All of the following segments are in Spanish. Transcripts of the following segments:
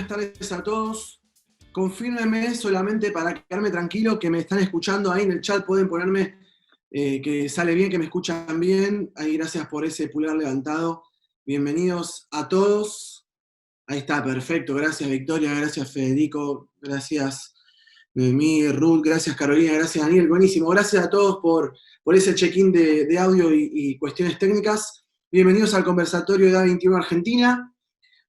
tardes a todos. Confírmenme solamente para quedarme tranquilo que me están escuchando ahí en el chat. Pueden ponerme que sale bien, que me escuchan bien. Ahí gracias por ese pulgar levantado. Bienvenidos a todos. Ahí está, perfecto. Gracias Victoria, gracias Federico, gracias Noemí, Ruth, gracias Carolina, gracias Daniel. Buenísimo. Gracias a todos por ese check-in de audio y cuestiones técnicas. Bienvenidos al conversatorio de A21 Argentina.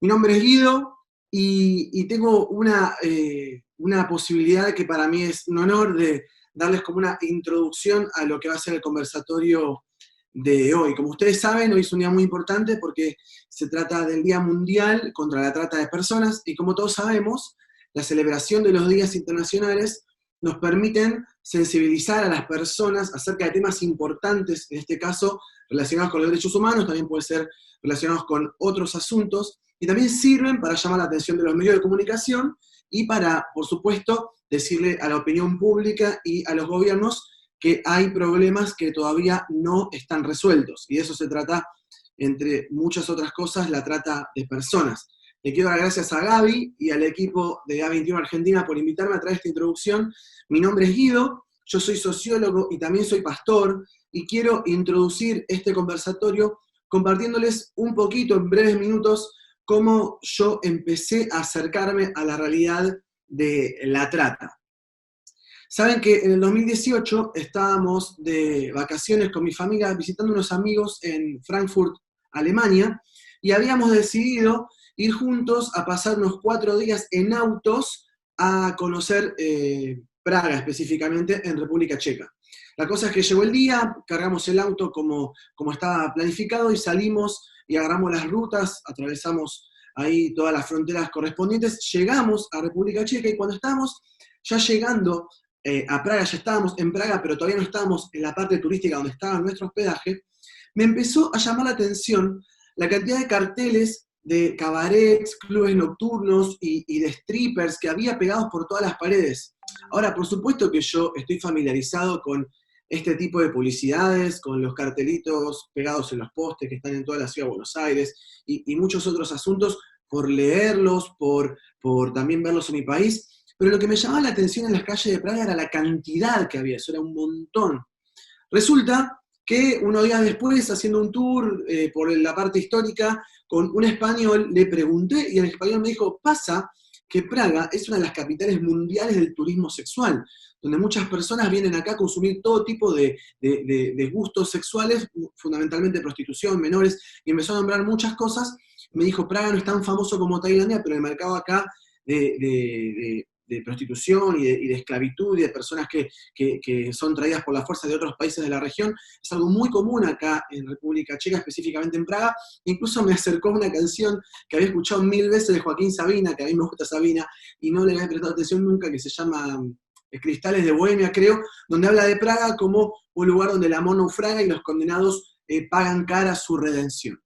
Mi nombre es Guido y tengo una posibilidad que para mí es un honor de darles como una introducción a lo que va a ser el conversatorio de hoy. Como ustedes saben, hoy es un día muy importante porque se trata del Día Mundial contra la Trata de Personas y como todos sabemos, la celebración de los días internacionales nos permiten sensibilizar a las personas acerca de temas importantes, en este caso relacionados con los derechos humanos, también puede ser relacionados con otros asuntos, y también sirven para llamar la atención de los medios de comunicación y para, por supuesto, decirle a la opinión pública y a los gobiernos que hay problemas que todavía no están resueltos. Y de eso se trata, entre muchas otras cosas, la trata de personas. Le quiero dar gracias a Gaby y al equipo de A21 Argentina por invitarme a traer esta introducción. Mi nombre es Guido, yo soy sociólogo y también soy pastor, y quiero introducir este conversatorio compartiéndoles un poquito, en breves minutos, cómo yo empecé a acercarme a la realidad de la trata. Saben que en el 2018 estábamos de vacaciones con mi familia visitando unos amigos en Frankfurt, Alemania, y habíamos decidido ir juntos a pasar unos 4 días en autos a conocer Praga, específicamente en República Checa. La cosa es que llegó el día, cargamos el auto como estaba planificado y salimos y agarramos las rutas, atravesamos ahí todas las fronteras correspondientes, llegamos a República Checa y cuando estábamos ya llegando a Praga, ya estábamos en Praga, pero todavía no estábamos en la parte turística donde estaba nuestro hospedaje, me empezó a llamar la atención la cantidad de carteles de cabarets, clubes nocturnos y de strippers que había pegados por todas las paredes. Ahora, por supuesto que yo estoy familiarizado con este tipo de publicidades, con los cartelitos pegados en los postes que están en toda la ciudad de Buenos Aires y muchos otros asuntos, por leerlos, por también verlos en mi país. Pero lo que me llamaba la atención en las calles de Praga era la cantidad que había, eso era un montón. Resulta que unos días después, haciendo un tour por la parte histórica, con un español le pregunté y el español me dijo, pasa que Praga es una de las capitales mundiales del turismo sexual, donde muchas personas vienen acá a consumir todo tipo de gustos sexuales, fundamentalmente prostitución, menores, y empezó a nombrar muchas cosas. Me dijo, Praga no es tan famoso como Tailandia, pero el mercado acá de prostitución y de esclavitud y de personas que son traídas por la fuerza de otros países de la región, es algo muy común acá en República Checa, específicamente en Praga. Incluso me acercó una canción que había escuchado 1000 veces de Joaquín Sabina, que a mí me gusta Sabina, y no le había prestado atención nunca, que se llama Cristales de Bohemia, creo, donde habla de Praga como un lugar donde el amor naufraga y los condenados pagan cara su redención.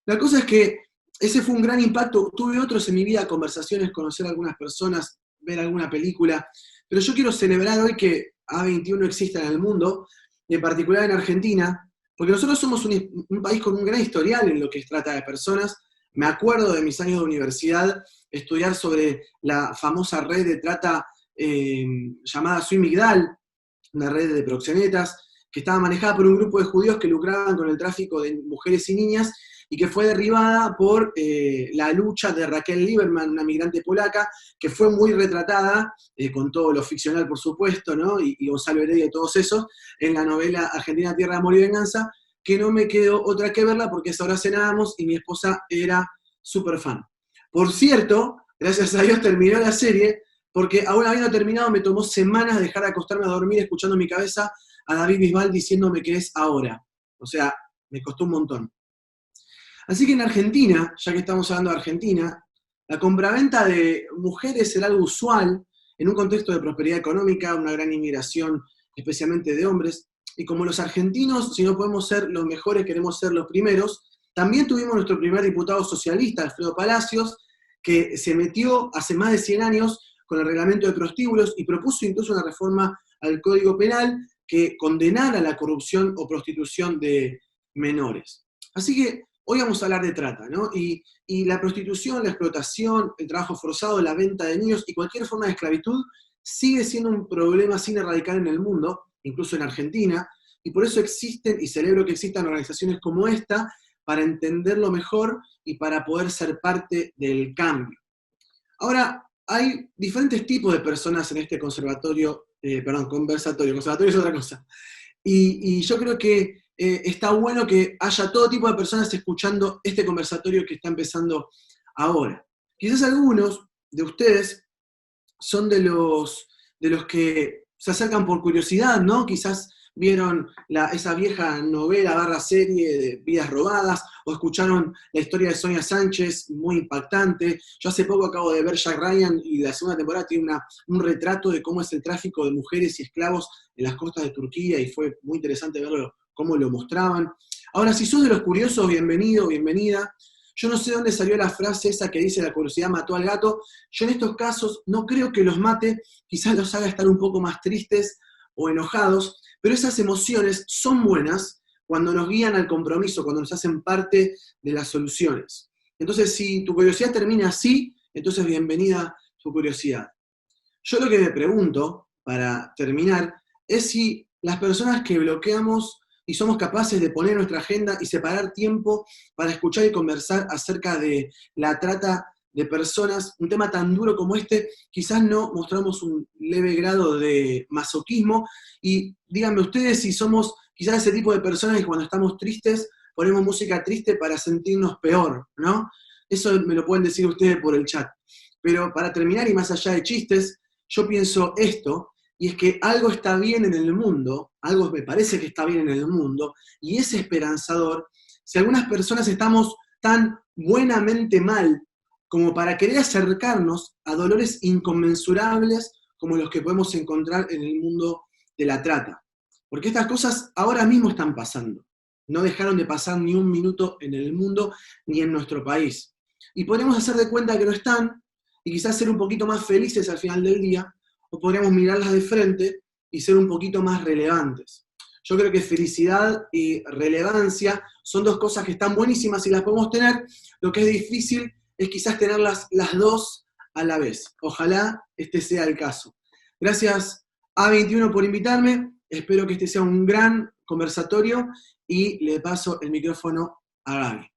La cosa es que ese fue un gran impacto. Tuve otros en mi vida, conversaciones, conocer a algunas personas, ver alguna película, pero yo quiero celebrar hoy que A21 exista en el mundo, y en particular en Argentina, porque nosotros somos un país con un gran historial en lo que es trata de personas. Me acuerdo de mis años de universidad, estudiar sobre la famosa red de trata llamada Sui Migdal, una red de proxenetas, que estaba manejada por un grupo de judíos que lucraban con el tráfico de mujeres y niñas, y que fue derribada por la lucha de Raquel Lieberman, una migrante polaca, que fue muy retratada, con todo lo ficcional por supuesto, ¿no? y Gonzalo Heredia y todos esos, en la novela Argentina, Tierra de Amor y Venganza, que no me quedó otra que verla porque a esa hora cenábamos y mi esposa era súper fan. Por cierto, gracias a Dios terminó la serie, porque aún habiendo terminado me tomó semanas dejar de acostarme a dormir escuchando en mi cabeza a David Bisbal diciéndome que es ahora. O sea, me costó un montón. Así que en Argentina, ya que estamos hablando de Argentina, la compraventa de mujeres era algo usual en un contexto de prosperidad económica, una gran inmigración, especialmente de hombres, y como los argentinos, si no podemos ser los mejores, queremos ser los primeros, también tuvimos nuestro primer diputado socialista, Alfredo Palacios, que se metió hace más de 100 años con el reglamento de prostíbulos y propuso incluso una reforma al Código Penal que condenara la corrupción o prostitución de menores. Así que hoy vamos a hablar de trata, ¿no? Y la prostitución, la explotación, el trabajo forzado, la venta de niños y cualquier forma de esclavitud sigue siendo un problema sin erradicar en el mundo, incluso en Argentina, y por eso existen, y celebro que existan organizaciones como esta, para entenderlo mejor y para poder ser parte del cambio. Ahora, hay diferentes tipos de personas en este conversatorio es otra cosa. Y yo creo que está bueno que haya todo tipo de personas escuchando este conversatorio que está empezando ahora. Quizás algunos de ustedes son de los que se acercan por curiosidad, ¿no? Quizás vieron esa vieja novela barra serie de Vidas Robadas, o escucharon la historia de Sonia Sánchez, muy impactante. Yo hace poco acabo de ver Jack Ryan y la segunda temporada tiene un retrato de cómo es el tráfico de mujeres y esclavos en las costas de Turquía, y fue muy interesante verlo, cómo lo mostraban. Ahora, si sos de los curiosos, bienvenido, bienvenida. Yo no sé dónde salió la frase esa que dice la curiosidad mató al gato. Yo en estos casos no creo que los mate, quizás los haga estar un poco más tristes o enojados, pero esas emociones son buenas cuando nos guían al compromiso, cuando nos hacen parte de las soluciones. Entonces, si tu curiosidad termina así, entonces bienvenida tu curiosidad. Yo lo que me pregunto, para terminar, es si las personas que bloqueamos y somos capaces de poner en nuestra agenda y separar tiempo para escuchar y conversar acerca de la trata de personas, un tema tan duro como este, quizás no mostramos un leve grado de masoquismo. Y díganme ustedes si somos quizás ese tipo de personas que cuando estamos tristes ponemos música triste para sentirnos peor, ¿no? Eso me lo pueden decir ustedes por el chat. Pero para terminar, y más allá de chistes, yo pienso esto, y es que algo está bien en el mundo, algo me parece que está bien en el mundo, y es esperanzador si algunas personas estamos tan buenamente mal como para querer acercarnos a dolores inconmensurables como los que podemos encontrar en el mundo de la trata. Porque estas cosas ahora mismo están pasando. No dejaron de pasar ni un minuto en el mundo ni en nuestro país. Y podríamos hacer de cuenta que no están, y quizás ser un poquito más felices al final del día, o podríamos mirarlas de frente y ser un poquito más relevantes. Yo creo que felicidad y relevancia son dos cosas que están buenísimas y las podemos tener. Lo que es difícil es quizás tenerlas las dos a la vez. Ojalá este sea el caso. Gracias A21 por invitarme. Espero que este sea un gran conversatorio y le paso el micrófono a Gaby.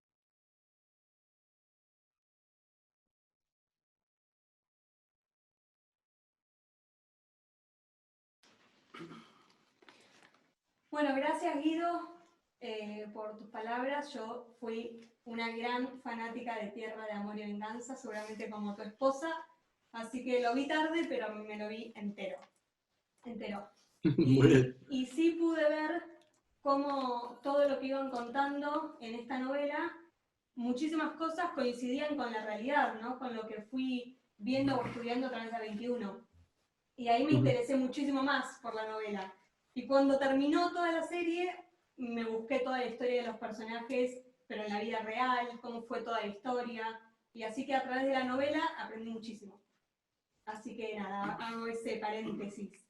Bueno, gracias Guido por tus palabras. Yo fui una gran fanática de Tierra de Amor y Venganza, seguramente como tu esposa, así que lo vi tarde, pero me lo vi entero. Y sí pude ver cómo todo lo que iban contando en esta novela, muchísimas cosas coincidían con la realidad, ¿no? Con lo que fui viendo o estudiando a través de 21. Y ahí me interesé muchísimo más por la novela. Y cuando terminó toda la serie, me busqué toda la historia de los personajes, pero en la vida real, cómo fue toda la historia. Y así que a través de la novela aprendí muchísimo. Así que nada, hago ese paréntesis.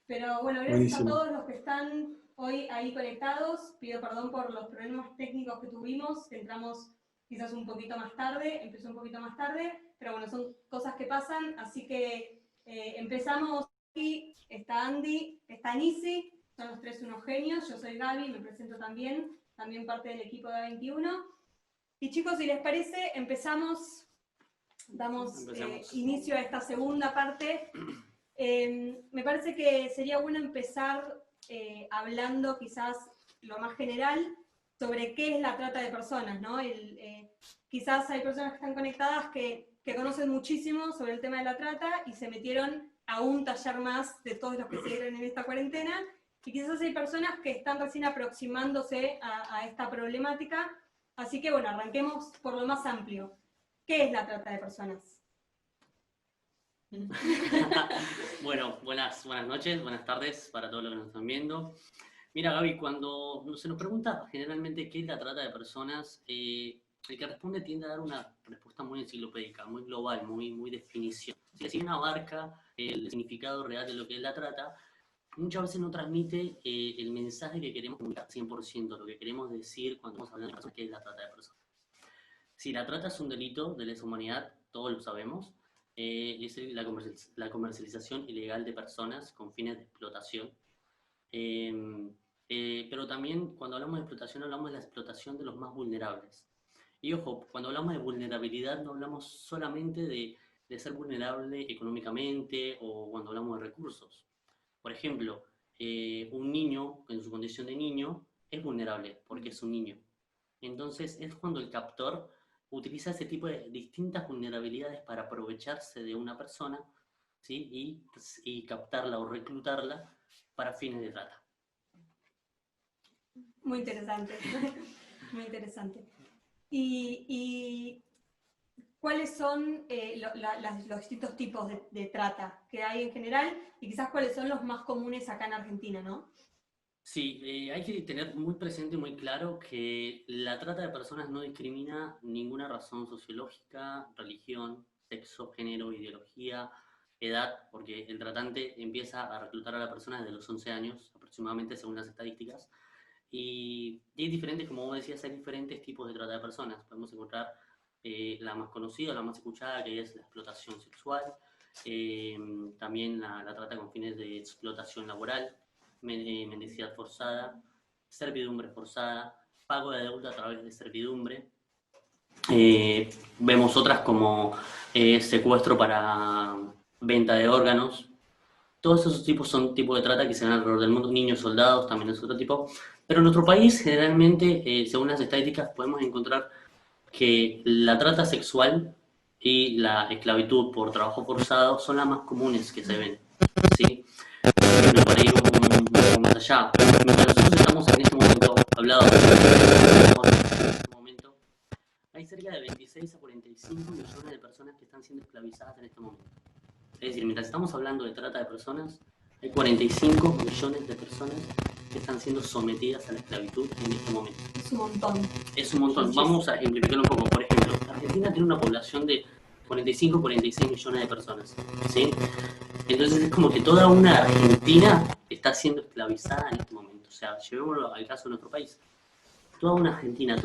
Pero bueno, gracias Buenísimo. A todos los que están hoy ahí conectados. Pido perdón por los problemas técnicos que tuvimos, que entramos quizás un poquito más tarde, empezó un poquito más tarde, pero bueno, son cosas que pasan, así que empezamos aquí, está Andy, está Nisi, son los tres unos genios, yo soy Gaby, me presento también parte del equipo de A21. Y chicos, si les parece, damos inicio a esta segunda parte. Me parece que sería bueno empezar hablando quizás lo más general sobre qué es la trata de personas, ¿no? Quizás hay personas que están conectadas que conocen muchísimo sobre el tema de la trata y se metieron a un taller más de todos los que se dieron en esta cuarentena, y quizás hay personas que están recién aproximándose a esta problemática, así que bueno, arranquemos por lo más amplio. ¿Qué es la trata de personas? Bueno, buenas noches, buenas tardes para todos los que nos están viendo. Mira, Gaby, cuando se nos pregunta generalmente qué es la trata de personas, el que responde tiende a dar una respuesta muy enciclopédica, muy global, muy definición. Si bien abarca el significado real de lo que es la trata, muchas veces no transmite el mensaje que queremos comunicar 100%, lo que queremos decir cuando estamos hablando de personas, qué es la trata de personas. Si la trata es un delito de lesa humanidad, todos lo sabemos, es la comercialización ilegal de personas con fines de explotación. Eh, pero también cuando hablamos de explotación hablamos de la explotación de los más vulnerables. Y ojo, cuando hablamos de vulnerabilidad no hablamos solamente de ser vulnerable económicamente o cuando hablamos de recursos. Por ejemplo, un niño en su condición de niño es vulnerable porque es un niño. Entonces es cuando el captor utiliza ese tipo de distintas vulnerabilidades para aprovecharse de una persona, ¿sí? y captarla o reclutarla para fines de trata. Muy interesante, muy interesante. ¿Y cuáles son los distintos tipos de trata que hay en general y quizás cuáles son los más comunes acá en Argentina, ¿no? Sí, hay que tener muy presente y muy claro que la trata de personas no discrimina ninguna razón sociológica, religión, sexo, género, ideología, edad, porque el tratante empieza a reclutar a la persona desde los 11 años, aproximadamente según las estadísticas, y hay diferentes, como vos decías, hay diferentes tipos de trata de personas. Podemos encontrar la más conocida, la más escuchada, que es la explotación sexual, también la trata con fines de explotación laboral, mendicidad forzada, servidumbre forzada, pago de deuda a través de servidumbre. Vemos otras como secuestro para venta de órganos. Todos esos tipos son tipos de trata que se dan alrededor del mundo. Niños soldados también es otro tipo. Pero en nuestro país, generalmente, según las estadísticas, podemos encontrar que la trata sexual y la esclavitud por trabajo forzado son las más comunes que se ven, ¿sí? Para ir un poco más allá, mientras nosotros estamos en este momento hablando en este momento, hay cerca de 26 a 45 millones de personas que están siendo esclavizadas en este momento. Es decir, mientras estamos hablando de trata de personas, hay 45 millones de personas que están siendo sometidas a la esclavitud en este momento. Es un montón. Es un montón. Vamos a ejemplificarlo un poco. Por ejemplo, Argentina tiene una población de 45-46 millones de personas, ¿sí? Entonces es como que toda una Argentina está siendo esclavizada en este momento. O sea, llevémoslo al caso de nuestro país. Toda una Argentina,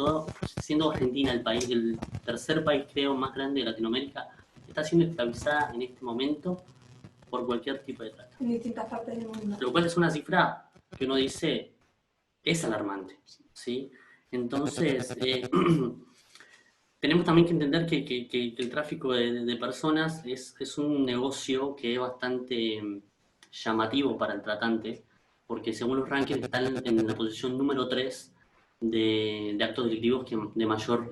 siendo Argentina el país, el tercer país creo más grande de Latinoamérica, está siendo esclavizada en este momento por cualquier tipo de trata. En distintas partes del mundo. Lo cual es una cifra que uno dice es alarmante, ¿sí? Entonces, tenemos también que entender que el tráfico de personas es un negocio que es bastante llamativo para el tratante, porque según los rankings están en la posición número 3 de actos delictivos de mayor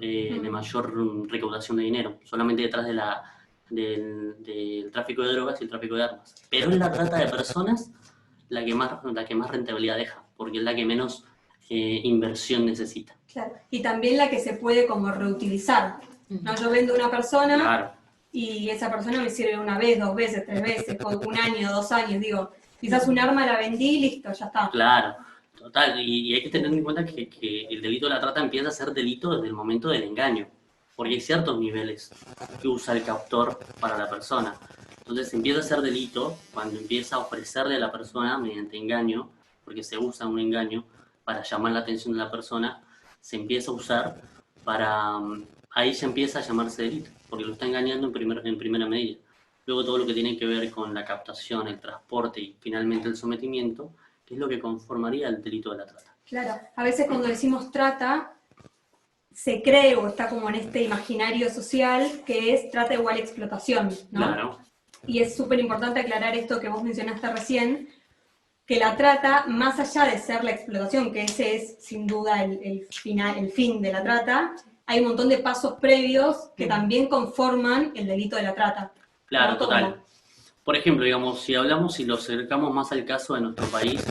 recaudación de dinero, solamente detrás del tráfico de drogas y el tráfico de armas. Pero es la trata de personas la que más rentabilidad deja, porque es la que menos inversión necesita. Claro. Y también la que se puede como reutilizar. ¿No? Yo vendo a una persona, claro, y esa persona me sirve una vez, 2 veces, 3 veces, por 1 año, 2 años, digo. Quizás un arma la vendí y listo, ya está. Claro, total. Y hay que tener en cuenta que el delito de la trata empieza a ser delito desde el momento del engaño, porque hay ciertos niveles que usa el captor para la persona. Entonces empieza a ser delito cuando empieza a ofrecerle a la persona mediante engaño, porque se usa un engaño para llamar la atención de la persona, se empieza a usar para... ahí ya empieza a llamarse delito, porque lo está engañando en primera medida. Luego todo lo que tiene que ver con la captación, el transporte y finalmente el sometimiento, que es lo que conformaría el delito de la trata. Claro, a veces cuando decimos trata, se cree o está como en este imaginario social que es trata igual explotación, ¿no? Claro. Y es súper importante aclarar esto que vos mencionaste recién, que la trata, más allá de ser la explotación, que ese es sin duda el fin de la trata, hay un montón de pasos previos que también conforman el delito de la trata. Claro, ¿no? Total. Por ejemplo, digamos, si lo acercamos más al caso de nuestro país,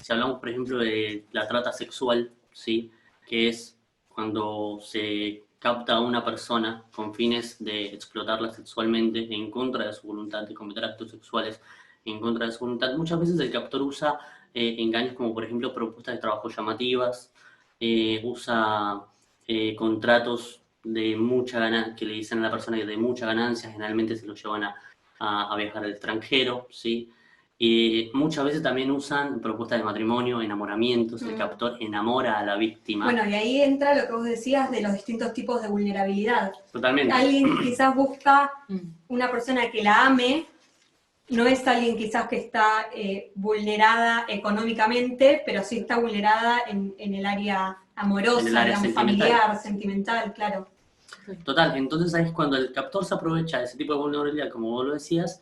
si hablamos, por ejemplo, de la trata sexual, ¿sí? Que es cuando se capta a una persona con fines de explotarla sexualmente en contra de su voluntad, de cometer actos sexuales en contra de su voluntad. Muchas veces el captor usa engaños como, por ejemplo, propuestas de trabajo llamativas, usa contratos de mucha ganancia, que le dicen a la persona que de mucha ganancia, generalmente se lo llevan a viajar al extranjero, ¿sí? Y muchas veces también usan propuestas de matrimonio, enamoramientos, el Mm. captor enamora a la víctima. Bueno, y ahí entra lo que vos decías de los distintos tipos de vulnerabilidad. Totalmente. Alguien quizás busca una persona que la ame, no es alguien quizás que está vulnerada económicamente, pero sí está vulnerada en el área amorosa, En el área digamos, sentimental. familiar, sentimental, claro. Total, entonces ahí es cuando el captor se aprovecha de ese tipo de vulnerabilidad, como vos lo decías,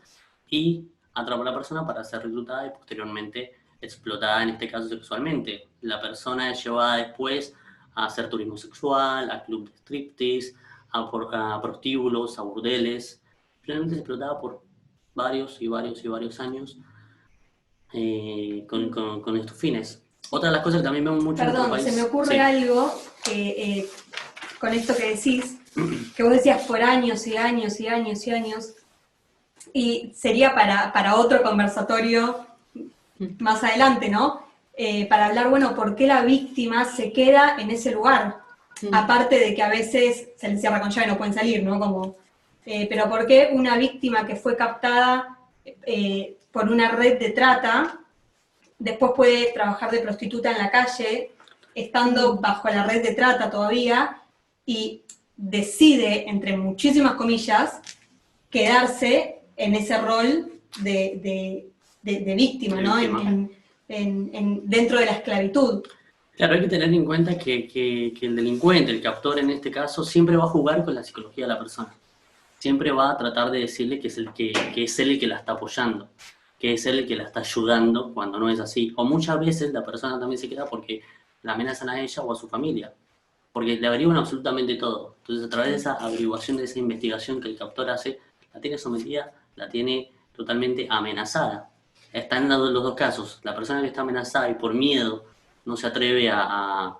y atrapa a la persona para ser reclutada y posteriormente explotada, en este caso sexualmente. La persona es llevada después a hacer turismo sexual, a club de striptease, a prostíbulos, a burdeles. Finalmente es explotada por varios y varios y varios años con estos fines. Otra de las cosas que también vemos mucho en nuestro Perdón, país... se me ocurre Sí. algo con esto que decís, que vos decías por años y años y años y años, y sería para otro conversatorio más adelante, ¿no? Para hablar, bueno, por qué la víctima se queda en ese lugar, aparte de que a veces se les cierra con llave y no pueden salir, ¿no? Pero por qué una víctima que fue captada por una red de trata, después puede trabajar de prostituta en la calle, estando bajo la red de trata todavía, y decide, entre muchísimas comillas, quedarse en ese rol de víctima, ¿no? Dentro de la esclavitud. Claro, hay que tener en cuenta que el delincuente, el captor en este caso, siempre va a jugar con la psicología de la persona. Siempre va a tratar de decirle que es él el que la está apoyando, que es él el que la está ayudando cuando no es así. O muchas veces la persona también se queda porque la amenazan a ella o a su familia, porque le averiguan absolutamente todo. Entonces, a través de esa averiguación, de esa investigación que el captor hace, la tiene sometida, la tiene totalmente amenazada. Están dando los dos casos. La persona que está amenazada y por miedo no se atreve a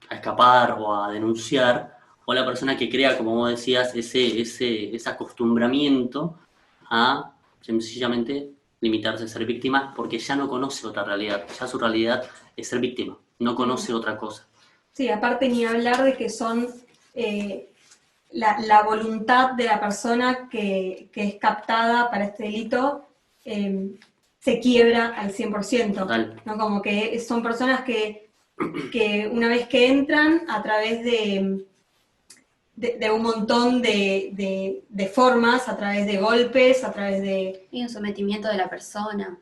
escapar o a denunciar, o la persona que crea, como vos decías, ese acostumbramiento a sencillamente limitarse a ser víctima porque ya no conoce otra realidad, ya su realidad es ser víctima, no conoce otra cosa. Sí, aparte ni hablar de que son la voluntad de la persona que es captada para este delito se quiebra al 100%. Total. ¿No? Como que son personas que una vez que entran a través de un montón de formas, a través de golpes, a través de... Y un sometimiento de la persona.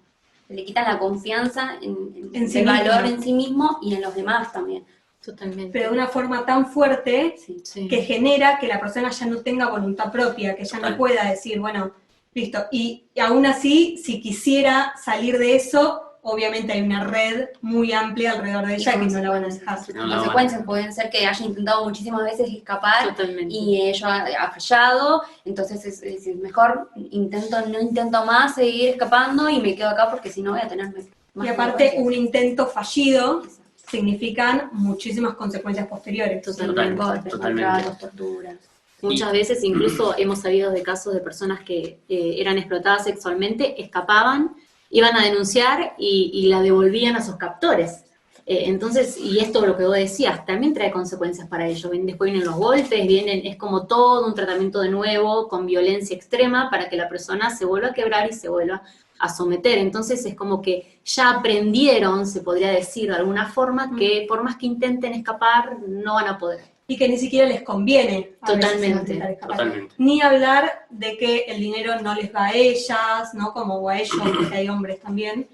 Le quitan la confianza en sí el valor mismo. en sí mismo y en los demás también. Totalmente. Pero de una forma tan fuerte Sí. que genera que la persona ya no tenga voluntad propia, que ya Total. no pueda decir, bueno, listo. Y aún así, si quisiera salir de eso, obviamente hay una red muy amplia alrededor de ella que no la van a dejar. No, Las consecuencias pueden ser que haya intentado muchísimas veces escapar Totalmente. y ello ha fallado, entonces es mejor no intento más seguir escapando y me quedo acá porque si no voy a tener más Y aparte, consecuencias. un intento fallido significan muchísimas consecuencias posteriores. Totalmente. Maltratos, torturas. Muchas veces incluso hemos sabido de casos de personas que eran explotadas sexualmente, escapaban, iban a denunciar y la devolvían a sus captores. Entonces, y esto lo que vos decías, también trae consecuencias para ellos. Después vienen los golpes, es como todo un tratamiento de nuevo, con violencia extrema, para que la persona se vuelva a quebrar y se vuelva a someter. Entonces es como que ya aprendieron, se podría decir de alguna forma, que por más que intenten escapar, no van a poder. Y que ni siquiera les conviene. a veces Totalmente, intentar escapar. Totalmente. Ni hablar de que el dinero no les va a ellas, ¿no? Como o a ellos, porque hay hombres también.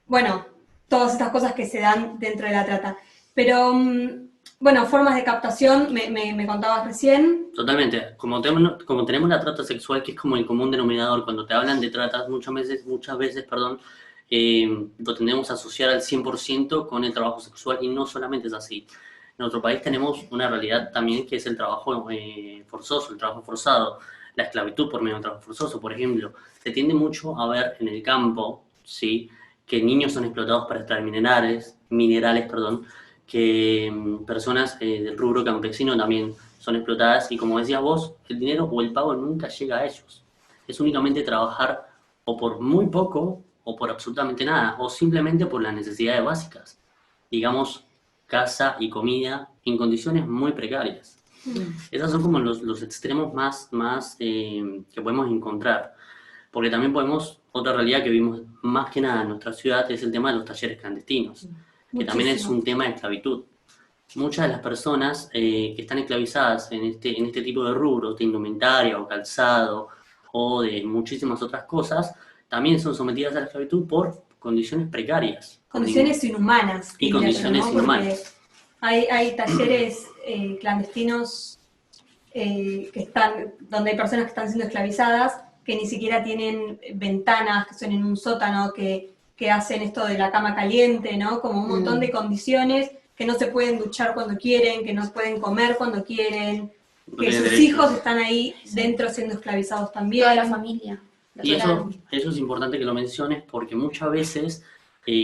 Bueno, todas estas cosas que se dan dentro de la trata. Pero, bueno, formas de captación, me contabas recién. Totalmente. Como tenemos la trata sexual, que es como el común denominador, cuando te hablan de tratas, muchas veces, lo tendemos a asociar al 100% con el trabajo sexual, y no solamente es así. En nuestro país tenemos una realidad también que es el trabajo forzoso, el trabajo forzado, la esclavitud por medio del trabajo forzoso, por ejemplo. Se tiende mucho a ver en el campo, ¿sí?, que niños son explotados para extraer minerales, que personas del rubro campesino también son explotadas, y como decías vos, el dinero o el pago nunca llega a ellos. Es únicamente trabajar o por muy poco o por absolutamente nada, o simplemente por las necesidades básicas. Digamos, casa y comida en condiciones muy precarias. Esos son como los extremos más que podemos encontrar. Porque también otra realidad que vimos más que nada en nuestra ciudad es el tema de los talleres clandestinos, que también es un tema de esclavitud. Muchas de las personas que están esclavizadas en este tipo de rubros, de indumentaria o calzado o de muchísimas otras cosas, también son sometidas a la esclavitud por condiciones precarias. Condiciones inhumanas. Y condiciones inhumanas. Hay talleres clandestinos donde hay personas que están siendo esclavizadas, que ni siquiera tienen ventanas, que son en un sótano, que hacen esto de la cama caliente, ¿no? Como un montón de condiciones, que no se pueden duchar cuando quieren, que no pueden comer cuando quieren, que sus hijos están ahí dentro siendo esclavizados también. Toda la familia. Y eso es importante que lo menciones porque muchas veces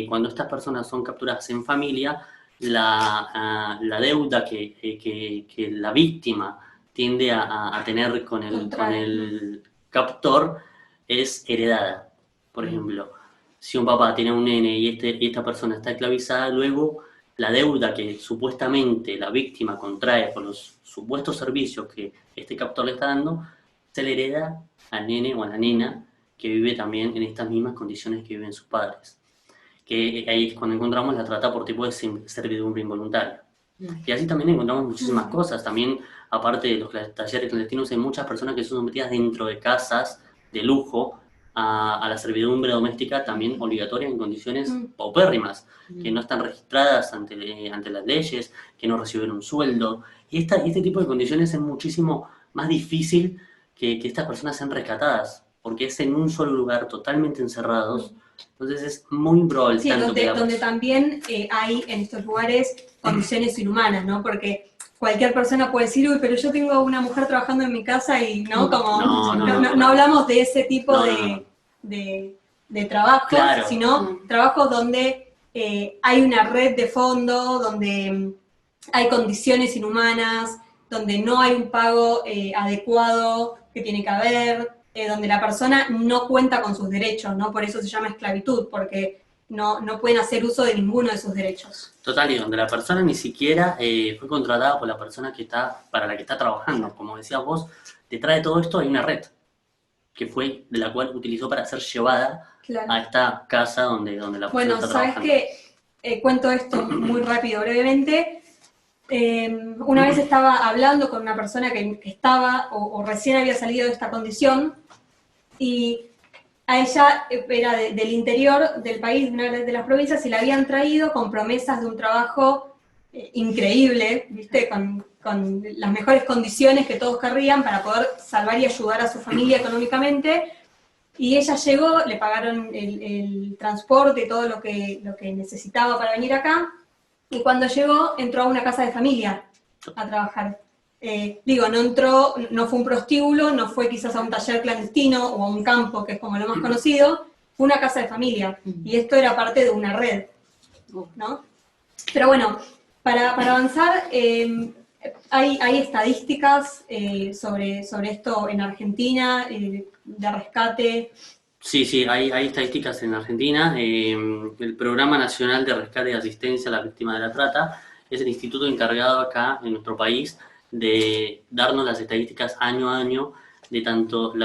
cuando estas personas son capturadas en familia, la deuda que la víctima tiende a tener con el captor es heredada. Por ejemplo, si un papá tiene un nene y esta persona está esclavizada, luego la deuda que supuestamente la víctima contrae por los supuestos servicios que este captor le está dando, se le hereda al nene o a la nena que vive también en estas mismas condiciones que viven sus padres. Que ahí es cuando encontramos la trata por tipo de servidumbre involuntaria. Y así también encontramos muchísimas cosas. También, aparte de los talleres clandestinos, hay muchas personas que son sometidas dentro de casas de lujo a la servidumbre doméstica, también obligatoria en condiciones paupérrimas, que no están registradas ante las leyes, que no reciben un sueldo. Y este tipo de condiciones es muchísimo más difícil que estas personas sean rescatadas, porque es en un solo lugar, totalmente encerrados. Entonces es muy improbable. Sí, donde también hay en estos lugares condiciones inhumanas, ¿no? Porque cualquier persona puede decir, uy, pero yo tengo una mujer trabajando en mi casa y no hablamos de ese tipo de trabajos, claro, sino trabajos donde hay una red de fondo, donde hay condiciones inhumanas, donde no hay un pago adecuado que tiene que haber, donde la persona no cuenta con sus derechos, ¿no? Por eso se llama esclavitud, porque no pueden hacer uso de ninguno de sus derechos. Total, y donde la persona ni siquiera fue contratada por la persona para la que está trabajando. Como decías vos, detrás de todo esto hay una red, de la cual utilizó para ser llevada a esta casa donde la persona está trabajando. Bueno, ¿sabes qué? Cuento esto muy rápido, brevemente. Una vez estaba hablando con una persona que estaba o recién había salido de esta condición, y a ella era del interior del país, de una de las provincias, y la habían traído con promesas de un trabajo increíble, ¿viste? Con las mejores condiciones que todos querrían para poder salvar y ayudar a su familia económicamente. Y ella llegó, le pagaron el transporte y todo lo que necesitaba para venir acá, y cuando llegó entró a una casa de familia a trabajar. No fue un prostíbulo, no fue quizás a un taller clandestino o a un campo, que es como lo más conocido, fue una casa de familia. Y esto era parte de una red, ¿no? Pero bueno, para avanzar, hay estadísticas sobre esto en Argentina, de rescate. Sí, hay estadísticas en Argentina. El Programa Nacional de Rescate y Asistencia a las Víctimas de la Trata es el instituto encargado acá en nuestro país de darnos las estadísticas año a año de tanto de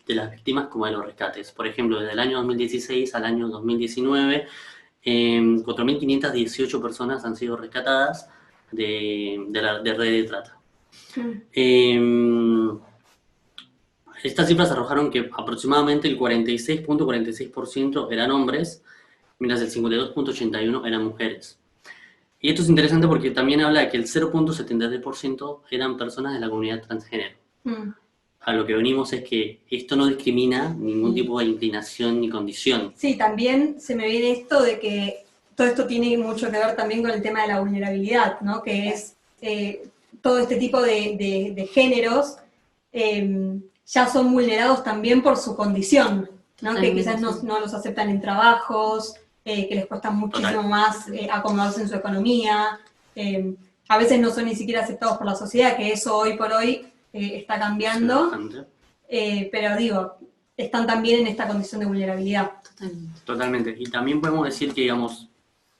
las víctimas como de los rescates. Por ejemplo, desde el año 2016 al año 2019, 4.518 personas han sido rescatadas de red de trata. Estas cifras arrojaron que aproximadamente el 46.46% eran hombres, mientras el 52.81% eran mujeres. Y esto es interesante porque también habla de que el 0.73% eran personas de la comunidad transgénero. A lo que venimos es que esto no discrimina ningún tipo de inclinación ni condición. Sí, también se me viene esto de que todo esto tiene mucho que ver también con el tema de la vulnerabilidad, ¿no? Que es todo este tipo de géneros ya son vulnerados también por su condición, ¿no? Que quizás no los aceptan en trabajos, que les cuesta muchísimo más acomodarse en su economía, a veces no son ni siquiera aceptados por la sociedad, que eso hoy por hoy está cambiando, pero digo, están también en esta condición de vulnerabilidad. Totalmente. Y también podemos decir que, digamos,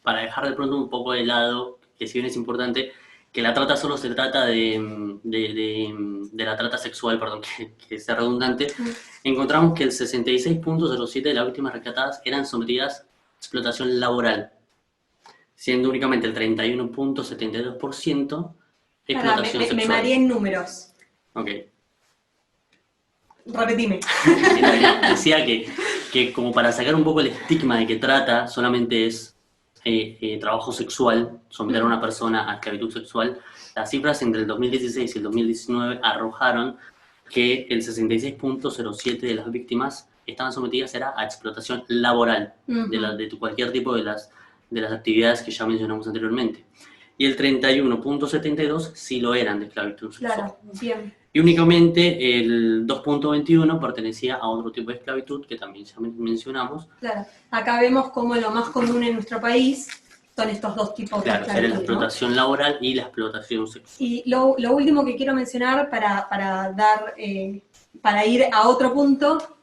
para dejar de pronto un poco de lado, que si bien es importante, que la trata solo se trata de la trata sexual, perdón, que sea redundante, encontramos que el 66.07% de las víctimas rescatadas eran sometidas a explotación laboral, siendo únicamente el 31.72% explotación Me sexual. mareé en números. Ok. Repetime. Decía que como para sacar un poco el estigma de que trata solamente es trabajo sexual, someter a una persona a esclavitud sexual, las cifras entre el 2016 y el 2019 arrojaron que el 66.07% de las víctimas estaban sometidas a explotación laboral, de cualquier tipo de las actividades que ya mencionamos anteriormente. Y el 31.72% sí lo eran de esclavitud sexual. Claro, bien. Y únicamente el 2.21 pertenecía a otro tipo de esclavitud que también ya mencionamos. Claro. Acá vemos como lo más común en nuestro país son estos dos tipos Claro, de sería la esclavitud, ¿no? explotación laboral y la explotación sexual. Y lo último que quiero mencionar para ir a otro punto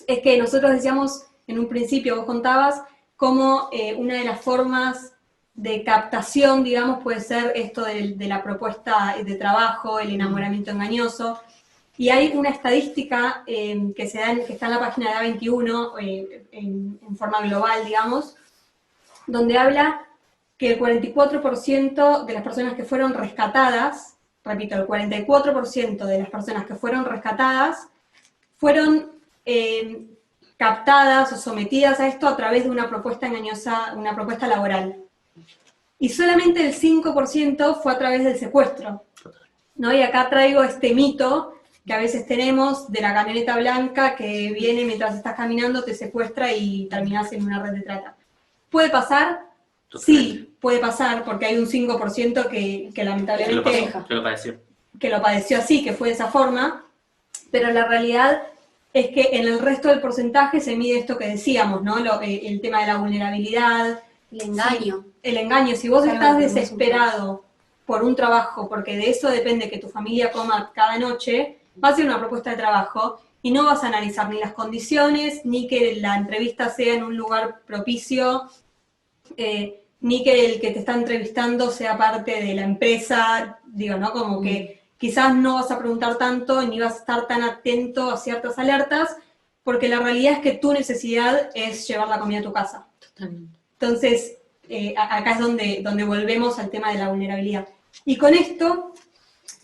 es que nosotros decíamos en un principio, vos contabas, cómo una de las formas de captación, digamos, puede ser esto de la propuesta de trabajo, el enamoramiento engañoso. Y hay una estadística que está en la página de A21 en forma global, digamos, donde habla que el 44% de las personas que fueron rescatadas, repito, el 44% de las personas que fueron rescatadas fueron captadas o sometidas a esto a través de una propuesta engañosa, una propuesta laboral. Y solamente el 5% fue a través del secuestro, ¿no? Y acá traigo este mito que a veces tenemos de la camioneta blanca que viene mientras estás caminando, te secuestra y terminás en una red de trata. ¿Puede pasar? Sí, puede pasar, porque hay un 5% que lamentablemente que lo padeció así, que fue de esa forma, pero la realidad es que en el resto del porcentaje se mide esto que decíamos, ¿no? El tema de la vulnerabilidad, El engaño. el engaño. Si vos Claro, estás tenemos desesperado por un trabajo, porque de eso depende que tu familia coma cada noche, va a ser una propuesta de trabajo y no vas a analizar ni las condiciones, ni que la entrevista sea en un lugar propicio, ni que el que te está entrevistando sea parte de la empresa, digo, ¿no? Como que quizás no vas a preguntar tanto ni vas a estar tan atento a ciertas alertas, porque la realidad es que tu necesidad es llevar la comida a tu casa. Totalmente. Entonces, acá es donde volvemos al tema de la vulnerabilidad. Y con esto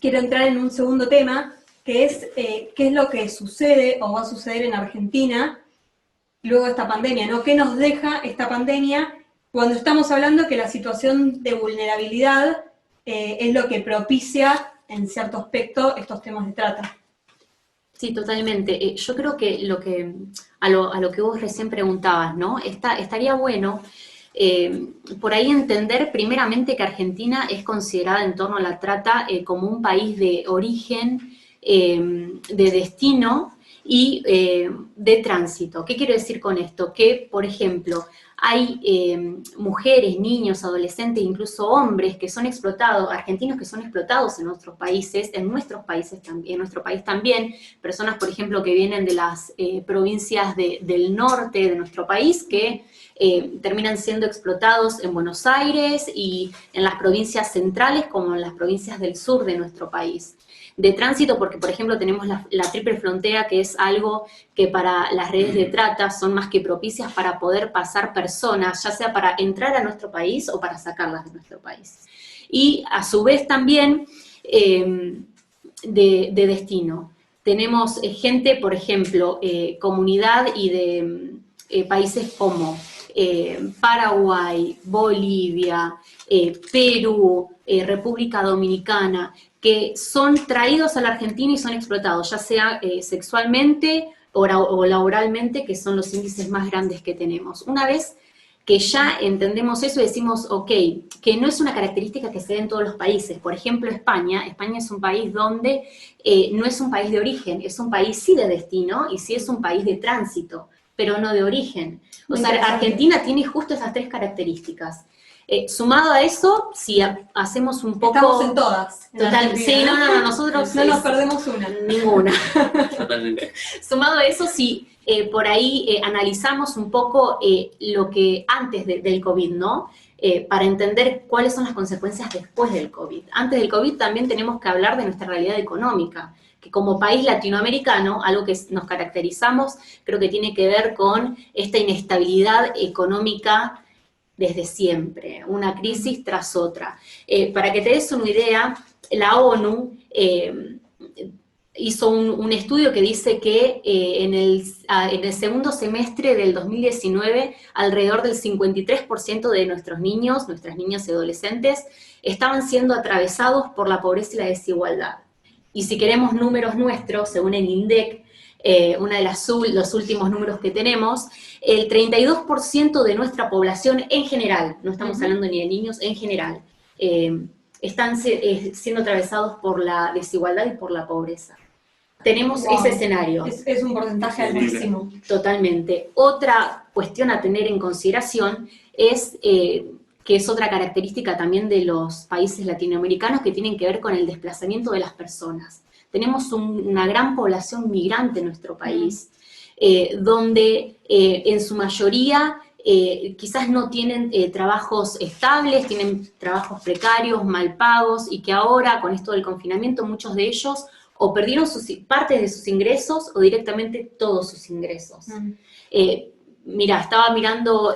quiero entrar en un segundo tema, que es qué es lo que sucede o va a suceder en Argentina luego de esta pandemia, ¿no? ¿Qué nos deja esta pandemia cuando estamos hablando que la situación de vulnerabilidad es lo que propicia, en cierto aspecto, estos temas de trata? Sí, totalmente. Yo creo que a lo que vos recién preguntabas, ¿no? Estaría bueno por ahí entender primeramente que Argentina es considerada en torno a la trata como un país de origen, de destino y de tránsito. ¿Qué quiero decir con esto? Que, por ejemplo, hay mujeres, niños, adolescentes, incluso hombres que son explotados, argentinos que son explotados en otros países, en nuestro país también, personas, por ejemplo, que vienen de las provincias del norte de nuestro país, que terminan siendo explotados en Buenos Aires y en las provincias centrales como en las provincias del sur de nuestro país. De tránsito, porque por ejemplo tenemos la triple frontera, que es algo que para las redes de trata son más que propicias para poder pasar personas, ya sea para entrar a nuestro país o para sacarlas de nuestro país. Y a su vez también de destino. Tenemos gente, por ejemplo, comunidad y de países como Paraguay, Bolivia, Perú, República Dominicana, que son traídos a la Argentina y son explotados, ya sea sexualmente o laboralmente, que son los índices más grandes que tenemos. Una vez que ya entendemos eso y decimos, ok, que no es una característica que se dé en todos los países. Por ejemplo, España es un país donde no es un país de origen, es un país sí de destino y sí es un país de tránsito. pero no de origen. O sea, Interesante. Argentina tiene justo esas 3 características. Sumado a eso, si hacemos un poco... Estamos en todas. en Total, Argentina, sí, no, nosotros... No nos perdemos una. Ninguna. Totalmente. Sumado a eso, si por ahí analizamos un poco lo que antes del COVID, ¿no? Para entender cuáles son las consecuencias después del COVID. Antes del COVID también tenemos que hablar de nuestra realidad económica, que como país latinoamericano, algo que nos caracterizamos, creo que tiene que ver con esta inestabilidad económica desde siempre, una crisis tras otra. Para que te des una idea, la ONU hizo un estudio que dice que en el segundo semestre del 2019, alrededor del 53% de nuestros niños, nuestras niñas y adolescentes, estaban siendo atravesados por la pobreza y la desigualdad. Y si queremos números nuestros, según el INDEC, una de los últimos números que tenemos, el 32% de nuestra población en general, no estamos hablando ni de niños, en general, están siendo atravesados por la desigualdad y por la pobreza. Tenemos ese escenario. Es un porcentaje altísimo. Totalmente. Otra cuestión a tener en consideración es que es otra característica también de los países latinoamericanos que tienen que ver con el desplazamiento de las personas. Tenemos una gran población migrante en nuestro país, donde en su mayoría quizás no tienen trabajos estables, tienen trabajos precarios, mal pagos, y que ahora, con esto del confinamiento, muchos de ellos o perdieron partes de sus ingresos o directamente todos sus ingresos. Mira, estaba mirando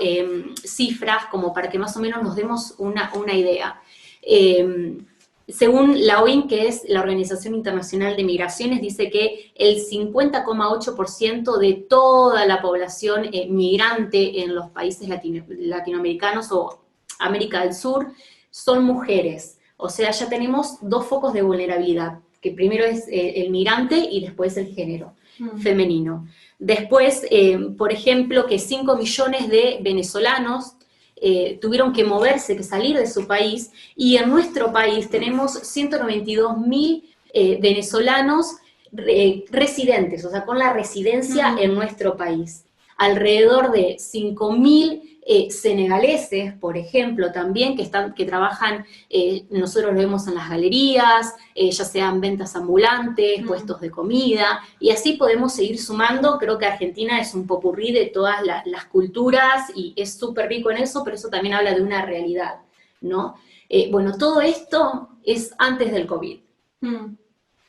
cifras como para que más o menos nos demos una idea. Según la OIM, que es la Organización Internacional de Migraciones, dice que el 50,8% de toda la población migrante en los países latinoamericanos o América del Sur son mujeres. O sea, ya tenemos 2 focos de vulnerabilidad, que primero es el migrante y después el género femenino. Después, por ejemplo, que 5 millones de venezolanos tuvieron que moverse, que salir de su país, y en nuestro país tenemos 192.000 venezolanos residentes, o sea, con la residencia en nuestro país. Alrededor de 5.000 senegaleses, por ejemplo, también, que trabajan, nosotros lo vemos en las galerías, ya sean ventas ambulantes, puestos de comida, y así podemos seguir sumando. Creo que Argentina es un popurrí de todas las culturas, y es súper rico en eso, pero eso también habla de una realidad, ¿no? Bueno, todo esto es antes del COVID.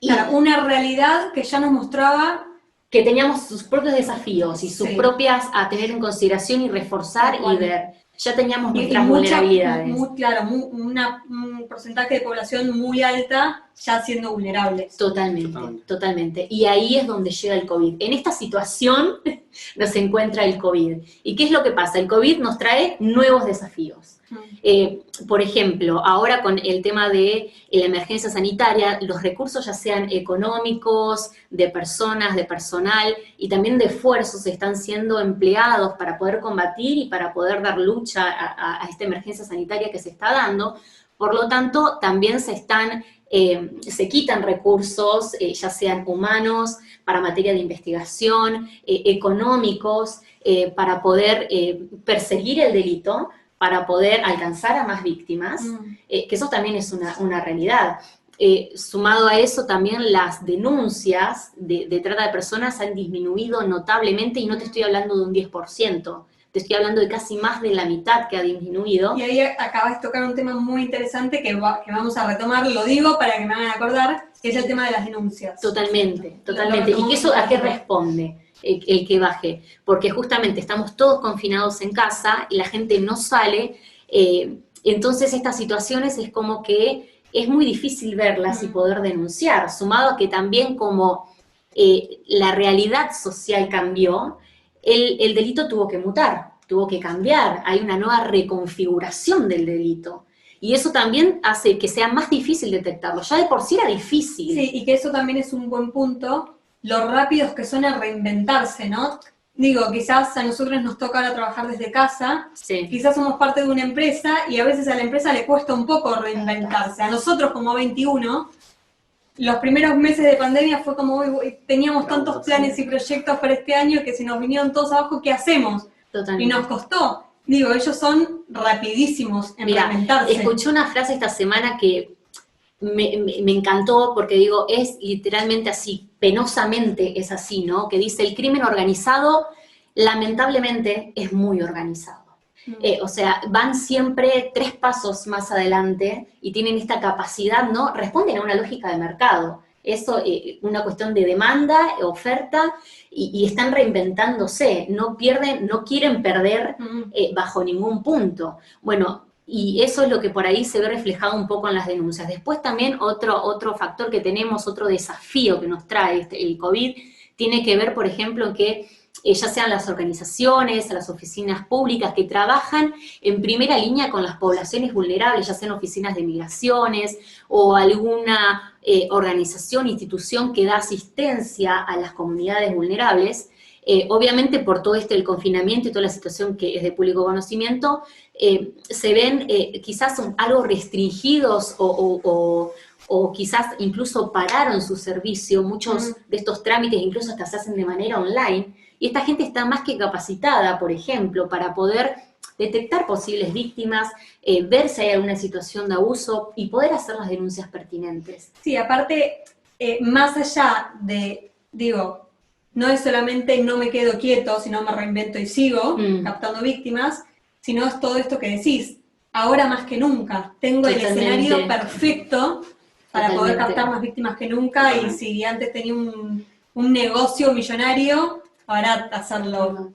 Claro, una realidad que ya nos mostraba que teníamos sus propios desafíos y sus propias a tener en consideración y reforzar y ver. Ya teníamos nuestras vulnerabilidades. Un porcentaje de población muy alta ya siendo vulnerables. Totalmente. Y ahí es donde llega el COVID. En esta situación nos encuentra el COVID. ¿Y qué es lo que pasa? El COVID nos trae nuevos desafíos. Por ejemplo, ahora con el tema de la emergencia sanitaria, los recursos ya sean económicos, de personas, de personal y también de esfuerzos están siendo empleados para poder combatir y para poder dar lucha a esta emergencia sanitaria que se está dando. Por lo tanto, también se quitan recursos, ya sean humanos, para materia de investigación, económicos, para poder perseguir el delito, para poder alcanzar a más víctimas, que eso también es una realidad. Sumado a eso, también las denuncias de trata de personas han disminuido notablemente, y no te estoy hablando de un 10%, te estoy hablando de casi más de la mitad que ha disminuido. Y ahí acabas de tocar un tema muy interesante que vamos a retomar, lo digo para que me hagan acordar, que es el tema de las denuncias. Totalmente. ¿Y que eso a qué responde? El que baje, porque justamente estamos todos confinados en casa y la gente no sale, entonces estas situaciones es como que es muy difícil verlas y poder denunciar, sumado a que también como la realidad social cambió, el delito tuvo que mutar, tuvo que cambiar, hay una nueva reconfiguración del delito. Y eso también hace que sea más difícil detectarlo, ya de por sí era difícil. Sí, y que eso también es un buen punto, lo rápidos que son a reinventarse, ¿no? Digo, quizás a nosotros nos toca ahora trabajar desde casa, quizás somos parte de una empresa y a veces a la empresa le cuesta un poco reinventarse. A nosotros como 21 los primeros meses de pandemia fue como, uy, teníamos tantos planes y proyectos para este año que se nos vinieron todos abajo, ¿qué hacemos? Totalmente. Y nos costó. Digo, ellos son rapidísimos en Mira, reinventarse. escuché una frase esta semana que me encantó porque digo, es literalmente así, penosamente es así, ¿no? Que dice, el crimen organizado lamentablemente es muy organizado. O sea, van siempre 3 pasos más adelante y tienen esta capacidad, ¿no? Responden a una lógica de mercado. Eso, una cuestión de demanda, oferta, y están reinventándose, no quieren perder bajo ningún punto. Bueno, y eso es lo que por ahí se ve reflejado un poco en las denuncias. Después también otro factor que tenemos, otro desafío que nos trae el COVID, tiene que ver, por ejemplo, en que ya sean las organizaciones, las oficinas públicas que trabajan en primera línea con las poblaciones vulnerables, ya sean oficinas de migraciones o alguna organización, institución que da asistencia a las comunidades vulnerables, obviamente por todo el confinamiento y toda la situación que es de público conocimiento, se ven quizás algo restringidos o quizás incluso pararon su servicio, muchos de estos trámites incluso hasta se hacen de manera online, y esta gente está más que capacitada, por ejemplo, para poder detectar posibles víctimas, ver si hay alguna situación de abuso y poder hacer las denuncias pertinentes. Sí, aparte, más allá de, digo, no es solamente no me quedo quieto, sino me reinvento y sigo captando víctimas, sino es todo esto que decís, ahora más que nunca, tengo el escenario perfecto para poder captar más víctimas que nunca, y si antes tenía un negocio millonario, ahora hacerlo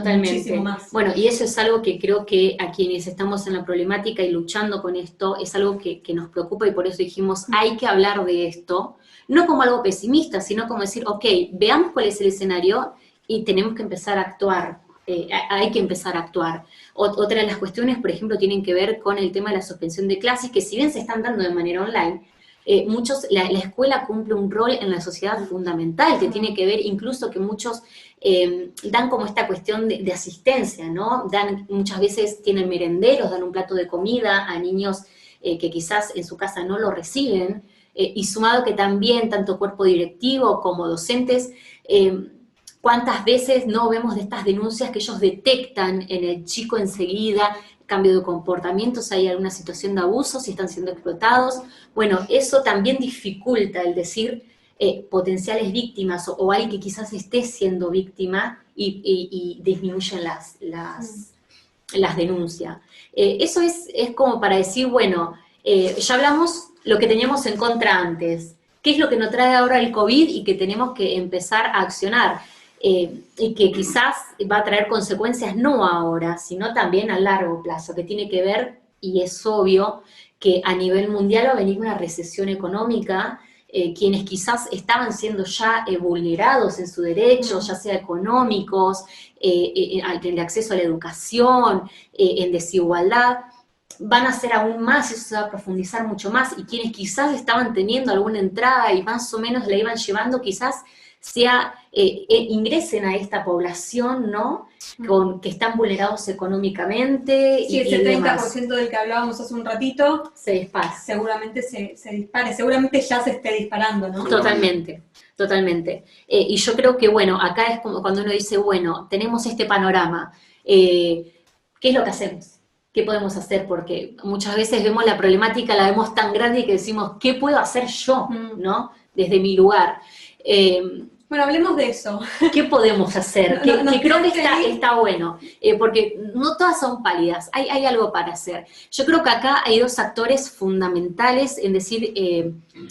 muchísimo más. Bueno, y eso es algo que creo que a quienes estamos en la problemática y luchando con esto, es algo que nos preocupa, y por eso dijimos, hay que hablar de esto, no como algo pesimista, sino como decir, ok, veamos cuál es el escenario y tenemos que empezar a actuar. Hay que empezar a actuar. Otra de las cuestiones, por ejemplo, tienen que ver con el tema de la suspensión de clases, que si bien se están dando de manera online, la escuela cumple un rol en la sociedad fundamental, que tiene que ver incluso que muchos dan como esta cuestión de asistencia, ¿no? Muchas veces tienen merenderos, dan un plato de comida a niños que quizás en su casa no lo reciben, y sumado que también tanto cuerpo directivo como docentes, ¿cuántas veces no vemos de estas denuncias que ellos detectan en el chico enseguida cambio de comportamiento, si hay alguna situación de abuso, si están siendo explotados? Bueno, eso también dificulta el decir potenciales víctimas o alguien que quizás esté siendo víctima y disminuyen las denuncias. Eso es como para decir, bueno, ya hablamos lo que teníamos en contra antes, qué es lo que nos trae ahora el COVID y que tenemos que empezar a accionar. Y que quizás va a traer consecuencias no ahora, sino también a largo plazo, que tiene que ver, y es obvio, que a nivel mundial va a venir una recesión económica, quienes quizás estaban siendo ya vulnerados en sus derechos, ya sea económicos, en el acceso a la educación, en desigualdad, van a ser aún más, y eso se va a profundizar mucho más, y quienes quizás estaban teniendo alguna entrada y más o menos la iban llevando, quizás ingresen a esta población, ¿no? Que están vulnerados económicamente. Sí, ese 30% del que hablábamos hace un ratito se dispara. Seguramente se dispare, seguramente ya se esté disparando, ¿no? Totalmente. Y yo creo que, bueno, acá es como cuando uno dice, bueno, tenemos este panorama, ¿qué es lo que hacemos? ¿Qué podemos hacer? Porque muchas veces vemos la problemática, la vemos tan grande que decimos, ¿qué puedo hacer yo, ¿no? Desde mi lugar. Bueno, hablemos de eso. ¿Qué podemos hacer? Que creo que está bueno, porque no todas son pálidas, hay algo para hacer. Yo creo que acá hay 2 actores fundamentales en decir,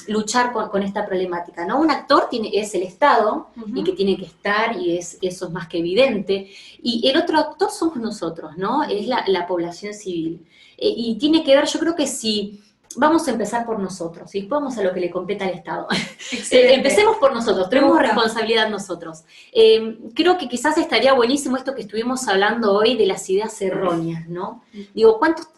luchar con esta problemática, ¿no? Un actor es el Estado, y que tiene que estar, y eso es más que evidente, y el otro actor somos nosotros, ¿no? Es la población civil. Y tiene que ver, yo creo que si... Vamos a empezar por nosotros, y después vamos a lo que le compete al Estado. Empecemos por nosotros, tenemos responsabilidad nosotros. Creo que quizás estaría buenísimo esto que estuvimos hablando hoy de las ideas erróneas, ¿no? Digo, ¿cuántos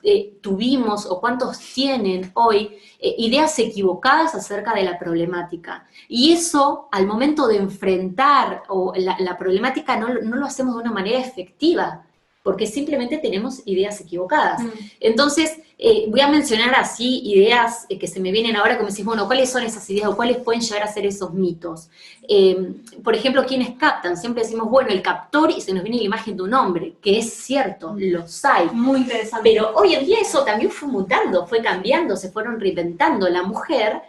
tuvimos o cuántos tienen hoy ideas equivocadas acerca de la problemática? Y eso, al momento de enfrentar la problemática, no lo hacemos de una manera efectiva. porque simplemente tenemos ideas equivocadas. Entonces, voy a mencionar así ideas que se me vienen ahora, que me decís, bueno, ¿cuáles son esas ideas o cuáles pueden llegar a ser esos mitos? Por ejemplo, ¿quiénes captan? Siempre decimos, bueno, el captor, y se nos viene la imagen de un hombre, que es cierto, los hay. Muy interesante. Pero hoy en día eso también fue mutando, fue cambiando, se fueron reinventando. La mujer,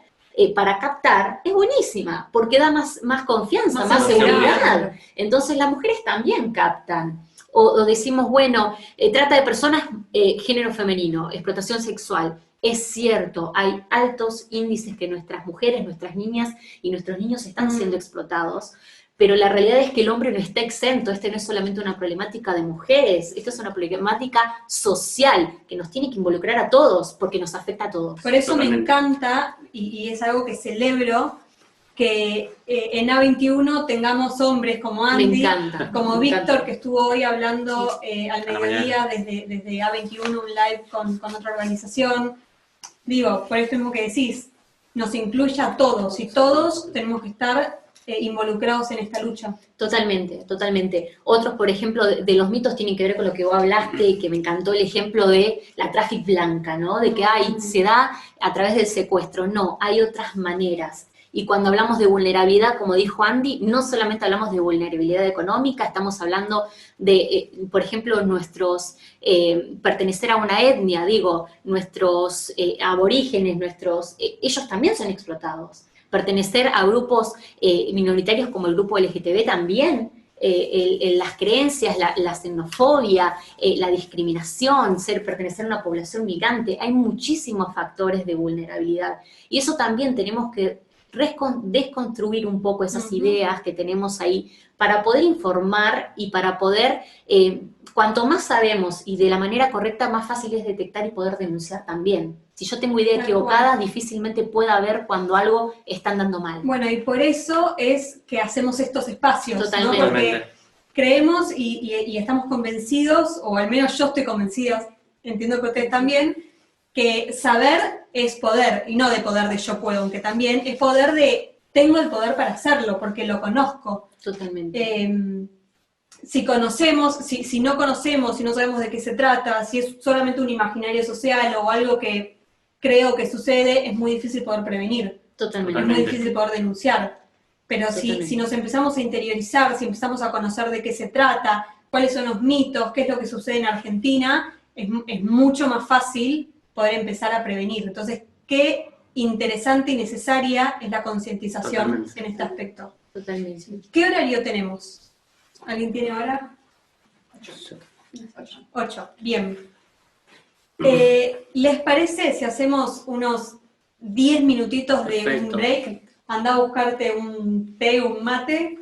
para captar, es buenísima, porque da más confianza, más seguridad. Entonces las mujeres también captan. O decimos, bueno, trata de personas, género femenino, explotación sexual. Es cierto, hay altos índices que nuestras mujeres, nuestras niñas y nuestros niños están siendo explotados, pero la realidad es que el hombre no está exento. Este no es solamente una problemática de mujeres, esto es una problemática social que nos tiene que involucrar a todos, porque nos afecta a todos. Por eso Totalmente. me encanta, y es algo que celebro, que en A21 tengamos hombres como Andy, Me encanta. como me Víctor, encanta. que estuvo hoy hablando al A la mediodía desde A21, un live con otra organización. Digo, por esto mismo que decís, nos incluye a todos, y todos tenemos que estar involucrados en esta lucha. Totalmente, totalmente. Otros, por ejemplo, de los mitos tienen que ver con lo que vos hablaste, y que me encantó el ejemplo de la traffic blanca, ¿no? De que se da a través del secuestro. No, hay otras maneras. Y cuando hablamos de vulnerabilidad, como dijo Andy, no solamente hablamos de vulnerabilidad económica, estamos hablando de, por ejemplo, nuestros, pertenecer a una etnia, digo, nuestros aborígenes, ellos también son explotados. Pertenecer a grupos minoritarios como el grupo LGTB también, las creencias, la xenofobia, la discriminación, pertenecer a una población migrante, hay muchísimos factores de vulnerabilidad. Y eso también tenemos que desconstruir un poco esas ideas que tenemos ahí para poder informar y para poder, cuanto más sabemos y de la manera correcta, más fácil es detectar y poder denunciar también. Si yo tengo ideas equivocadas, difícilmente pueda ver cuando algo está andando mal. Bueno, y por eso es que hacemos estos espacios, Totalmente. ¿no? Porque creemos y estamos convencidos, o al menos yo estoy convencida, entiendo que ustedes también, que saber es poder, y no de poder de yo puedo, aunque también es poder de tengo el poder para hacerlo, porque lo conozco. Totalmente. Si conocemos, si no conocemos, si no sabemos de qué se trata, si es solamente un imaginario social o algo que creo que sucede, es muy difícil poder prevenir. Totalmente. Es muy difícil poder denunciar. Pero si nos empezamos a interiorizar, si empezamos a conocer de qué se trata, cuáles son los mitos, qué es lo que sucede en Argentina, es mucho más fácil poder empezar a prevenir. Entonces, qué interesante y necesaria es la concientización en este aspecto. Totalmente. ¿Qué horario tenemos? ¿Alguien tiene hora? 8. Bien. ¿Les parece si hacemos unos 10 minutitos de un break? Anda a buscarte un té, un mate,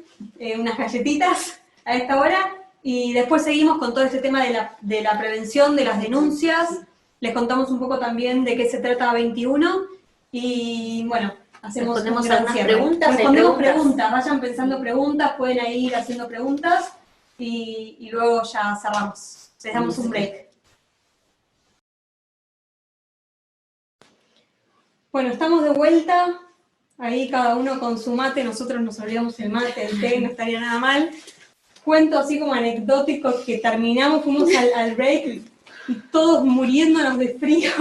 unas galletitas a esta hora, y después seguimos con todo este tema de la prevención, de las denuncias. Les contamos un poco también de qué se trata 21, y bueno, hacemos un gran algunas cierre. preguntas. Respondemos preguntas, vayan pensando preguntas, pueden ir haciendo preguntas, y luego ya cerramos. Les damos un break. Bueno, estamos de vuelta, ahí cada uno con su mate, nosotros nos olvidamos el mate, el té, no estaría nada mal. Cuento así como anecdótico que terminamos, fuimos al break y todos muriéndonos de frío.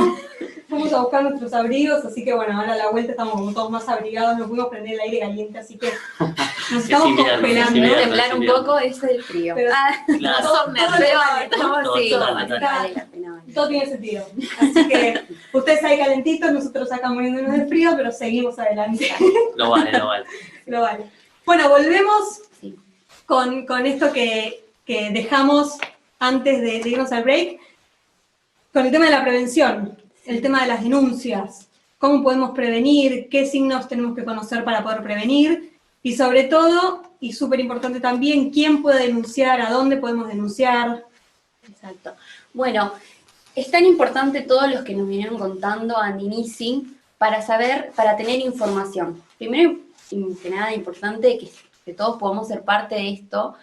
Fuimos a buscar nuestros abrigos, así que bueno, ahora a la vuelta estamos como todos más abrigados, nos pudimos prender el aire caliente, así que nos estamos congelando. Temblar un poco es el frío. Pero Claro. todo tiene sentido. Así que ustedes ahí calentitos, nosotros acá muriéndonos de frío, pero seguimos adelante. Lo vale, lo vale. Lo vale. Bueno, volvemos con esto que dejamos antes de irnos al break, con el tema de la prevención, el tema de las denuncias, cómo podemos prevenir, qué signos tenemos que conocer para poder prevenir, y sobre todo, y súper importante también, quién puede denunciar, a dónde podemos denunciar. Exacto. Bueno, es tan importante todos los que nos vinieron contando Andy Nisi para saber, para tener información. Primero, que nada, importante que todos podamos ser parte de esto,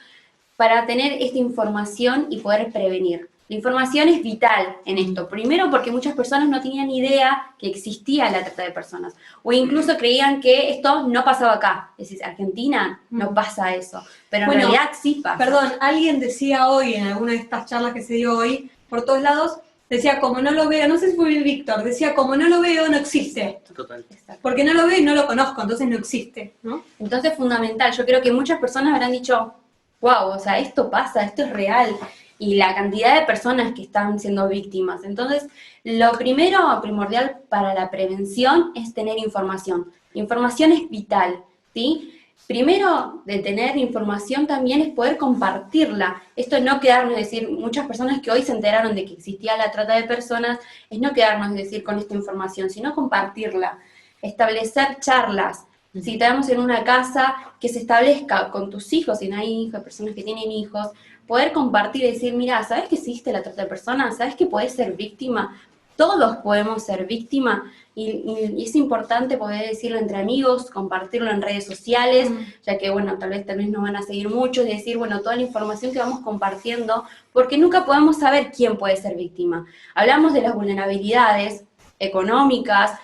para tener esta información y poder prevenir. La información es vital en esto. Primero porque muchas personas no tenían idea que existía la trata de personas. O incluso creían que esto no pasaba acá. Es decir, Argentina no pasa eso. Pero en realidad sí pasa. Perdón, alguien decía hoy, en alguna de estas charlas que se dio hoy, por todos lados, decía, como no lo veo, no sé si fue Víctor, decía, como no lo veo, no existe. Total. Porque no lo veo y no lo conozco, entonces no existe, ¿no? Entonces es fundamental. Yo creo que muchas personas habrán dicho, wow, o sea, esto pasa, esto es real. Y la cantidad de personas que están siendo víctimas. Entonces, lo primero, primordial para la prevención es tener información. Información es vital, ¿sí? Primero, de tener información también es poder compartirla. Esto es no quedarnos, es decir, muchas personas que hoy se enteraron de que existía la trata de personas, es no quedarnos, es decir, con esta información, sino compartirla. Establecer charlas. Si estamos en una casa, que se establezca con tus hijos, si no hay hijos, personas que tienen hijos, poder compartir y decir, mira, ¿sabes que existe la trata de personas? ¿Sabes que podés ser víctima? Todos podemos ser víctima y es importante poder decirlo entre amigos, compartirlo en redes sociales, ya que, bueno, tal vez nos van a seguir muchos, y decir, bueno, toda la información que vamos compartiendo, porque nunca podemos saber quién puede ser víctima. Hablamos de las vulnerabilidades económicas,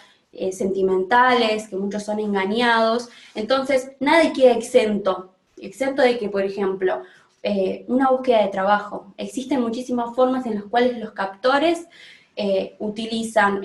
sentimentales, que muchos son engañados, entonces nadie queda exento de que, por ejemplo, una búsqueda de trabajo. Existen muchísimas formas en las cuales los captores utilizan,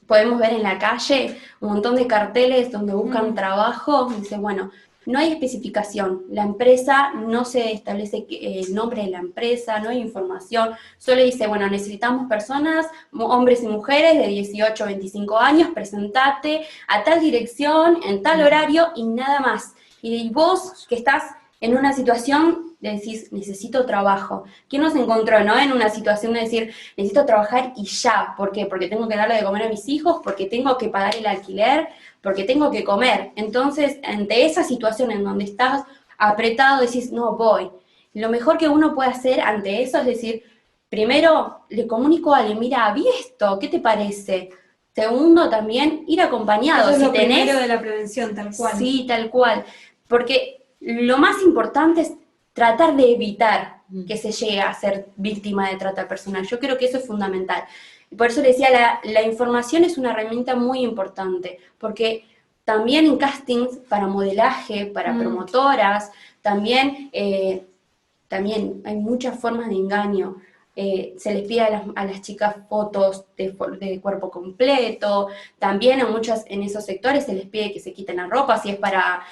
podemos ver en la calle un montón de carteles donde buscan trabajo, dice, bueno, no hay especificación, la empresa no se establece el nombre de la empresa, no hay información, solo dice, bueno, necesitamos personas, hombres y mujeres de 18 a 25 años, presentate a tal dirección, en tal horario y nada más. Y vos que estás en una situación de decir, necesito trabajo. ¿Quién nos encontró, no? En una situación de decir, necesito trabajar y ya. ¿Por qué? Porque tengo que darle de comer a mis hijos, porque tengo que pagar el alquiler, porque tengo que comer. Entonces, ante esa situación en donde estás apretado, decís, no, voy. Lo mejor que uno puede hacer ante eso es decir, primero, le comunico a alguien, mira, vi esto, ¿qué te parece? Segundo, también, ir acompañado. Eso es si lo tenés, primero de la prevención, tal cual. Sí, tal cual. Porque lo más importante es tratar de evitar que se llegue a ser víctima de trata personal. Yo creo que eso es fundamental. Y por eso le decía, la información es una herramienta muy importante, porque también en castings para modelaje, para promotoras, también hay muchas formas de engaño. Se les pide a las chicas fotos de cuerpo completo, también en esos sectores se les pide que se quiten la ropa, si es para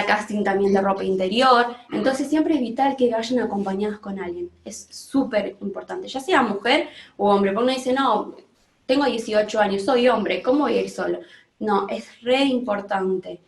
casting también de ropa interior. Entonces siempre es vital que vayan acompañadas con alguien, es súper importante, ya sea mujer o hombre, porque uno dice, no, tengo 18 años, soy hombre, ¿cómo voy a ir solo? No, es re importante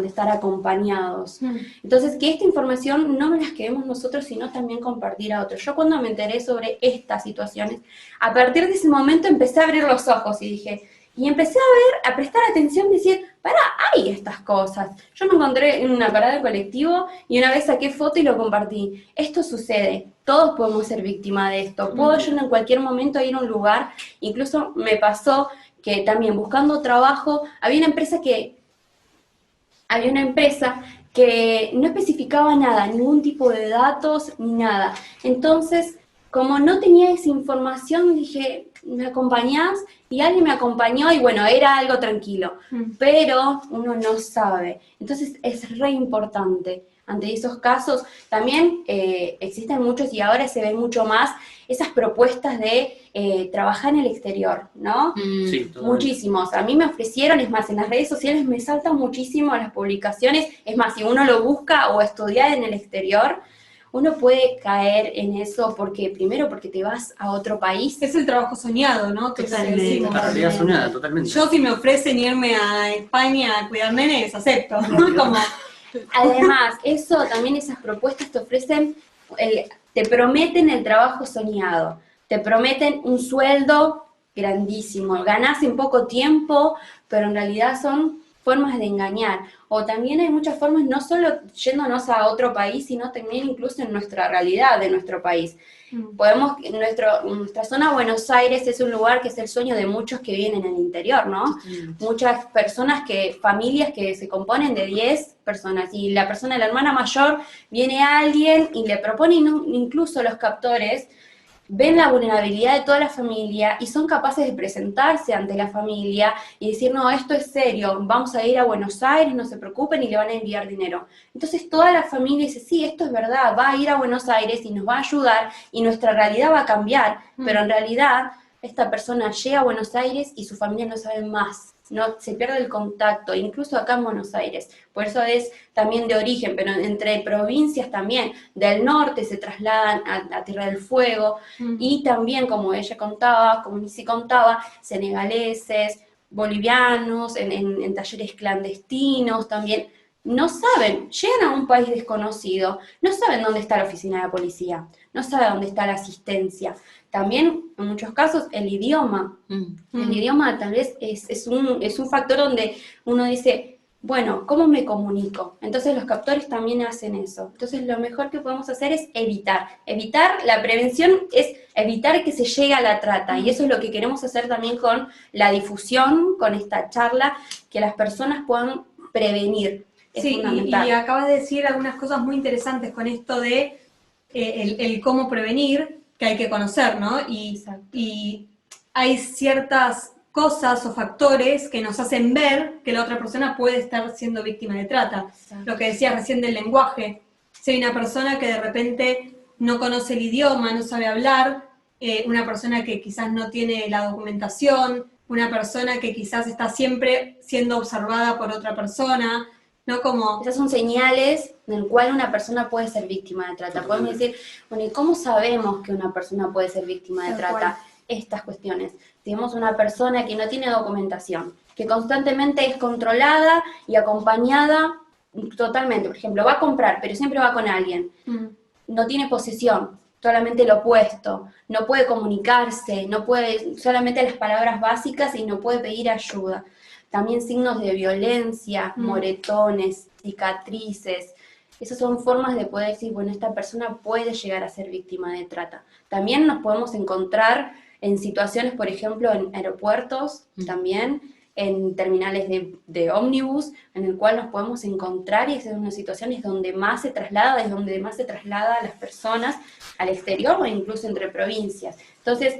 estar acompañados. Entonces, que esta información no nos las quedemos nosotros, sino también compartir a otros. Yo cuando me enteré sobre estas situaciones, a partir de ese momento empecé a abrir los ojos y empecé a prestar atención, decir, pará, hay estas cosas. Yo me encontré en una parada de colectivo y una vez saqué foto y lo compartí. Esto sucede, todos podemos ser víctimas de esto. Puedo yo en cualquier momento ir a un lugar, incluso me pasó que también buscando trabajo, había una empresa que no especificaba nada, ningún tipo de datos ni nada. Entonces, como no tenía esa información, dije, ¿me acompañás? Y alguien me acompañó y bueno, era algo tranquilo. Pero uno no sabe. Entonces es re importante. Ante esos casos también existen muchos y ahora se ven mucho más esas propuestas de trabajar en el exterior, ¿no? Sí, Muchísimos. A mí me ofrecieron, es más, en las redes sociales me saltan muchísimo las publicaciones. Es más, si uno lo busca o estudia en el exterior, uno puede caer en eso primero porque te vas a otro país. Es el trabajo soñado, ¿no? Totalmente. La realidad soñada, totalmente. Yo si me ofrecen irme a España a cuidar nenes, acepto. Como... Además, esas propuestas te ofrecen, te prometen el trabajo soñado, te prometen un sueldo grandísimo, ganás en poco tiempo, pero en realidad son formas de engañar. O también hay muchas formas, no solo yéndonos a otro país, sino también incluso en nuestra realidad de nuestro país. Nuestra zona Buenos Aires es un lugar que es el sueño de muchos que viven en el interior, ¿no? Muchas personas, familias que se componen de 10 personas, y la hermana mayor, viene alguien y le propone, incluso los captores ven la vulnerabilidad de toda la familia y son capaces de presentarse ante la familia y decir, no, esto es serio, vamos a ir a Buenos Aires, no se preocupen, y le van a enviar dinero. Entonces toda la familia dice, sí, esto es verdad, va a ir a Buenos Aires y nos va a ayudar y nuestra realidad va a cambiar, pero en realidad esta persona llega a Buenos Aires y su familia no sabe más. No, se pierde el contacto, incluso acá en Buenos Aires. Por eso es también de origen, pero entre provincias también, del norte se trasladan a Tierra del Fuego, y también, como ella contaba, como Nisi contaba, senegaleses, bolivianos, en talleres clandestinos también, no saben, llegan a un país desconocido, no saben dónde está la oficina de policía, no saben dónde está la asistencia. También, en muchos casos, el idioma. El idioma tal vez es un factor donde uno dice, bueno, ¿cómo me comunico? Entonces los captores también hacen eso. Entonces lo mejor que podemos hacer es evitar. La prevención es evitar que se llegue a la trata. Y eso es lo que queremos hacer también con la difusión, con esta charla, que las personas puedan prevenir. Es fundamental. Y acabas de decir algunas cosas muy interesantes con esto de el cómo prevenir, que hay que conocer, ¿no? Y hay ciertas cosas o factores que nos hacen ver que la otra persona puede estar siendo víctima de trata. Exacto. Lo que decías recién del lenguaje. Si hay una persona que de repente no conoce el idioma, no sabe hablar, una persona que quizás no tiene la documentación, una persona que quizás está siempre siendo observada por otra persona, ¿no? Como... Esas son señales en las cuales una persona puede ser víctima de trata. Podemos decir, bueno, ¿y cómo sabemos que una persona puede ser víctima de trata? Estas cuestiones. Tenemos una persona que no tiene documentación, que constantemente es controlada y acompañada totalmente. Por ejemplo, va a comprar, pero siempre va con alguien. No tiene posesión, solamente lo opuesto. No puede comunicarse, no puede, solamente las palabras básicas, y no puede pedir ayuda. También signos de violencia, moretones, cicatrices. Esas son formas de poder decir, bueno, esta persona puede llegar a ser víctima de trata. También nos podemos encontrar en situaciones, por ejemplo, en aeropuertos, también en terminales de ómnibus, en el cual nos podemos encontrar, y esas son unas situaciones donde más se traslada, es donde más se traslada a las personas al exterior o incluso entre provincias. Entonces,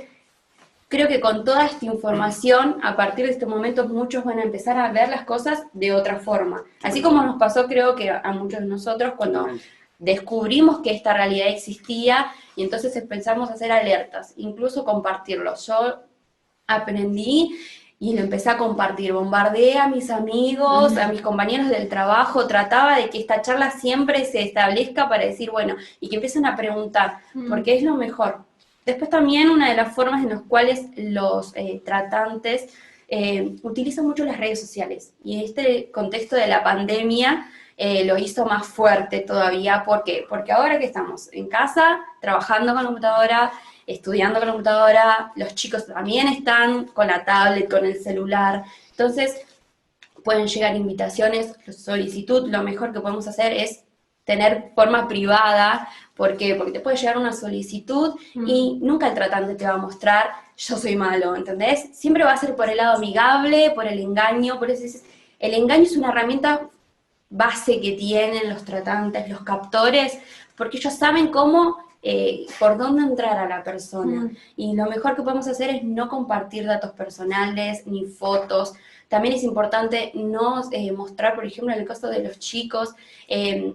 creo que con toda esta información, a partir de este momento, muchos van a empezar a ver las cosas de otra forma. Así como nos pasó, creo que a muchos de nosotros, cuando descubrimos que esta realidad existía, y entonces empezamos a hacer alertas, incluso compartirlo. Yo aprendí y lo empecé a compartir, bombardeé a mis amigos, a mis compañeros del trabajo, trataba de que esta charla siempre se establezca para decir, bueno, y que empiecen a preguntar, porque es lo mejor. Después también una de las formas en las cuales los tratantes utilizan mucho las redes sociales, y en este contexto de la pandemia lo hizo más fuerte todavía. ¿Por qué? Porque ahora que estamos en casa, trabajando con la computadora, estudiando con la computadora, los chicos también están con la tablet, con el celular, entonces pueden llegar invitaciones, solicitud. Lo mejor que podemos hacer es tener forma privada. ¿Por qué? Porque te puede llegar una solicitud y nunca el tratante te va a mostrar yo soy malo, ¿entendés? Siempre va a ser por el lado amigable, por el engaño. Por eso el engaño es una herramienta base que tienen los tratantes, los captores, porque ellos saben cómo, por dónde entrar a la persona. Y lo mejor que podemos hacer es no compartir datos personales ni fotos. También es importante no mostrar, por ejemplo, en el caso de los chicos,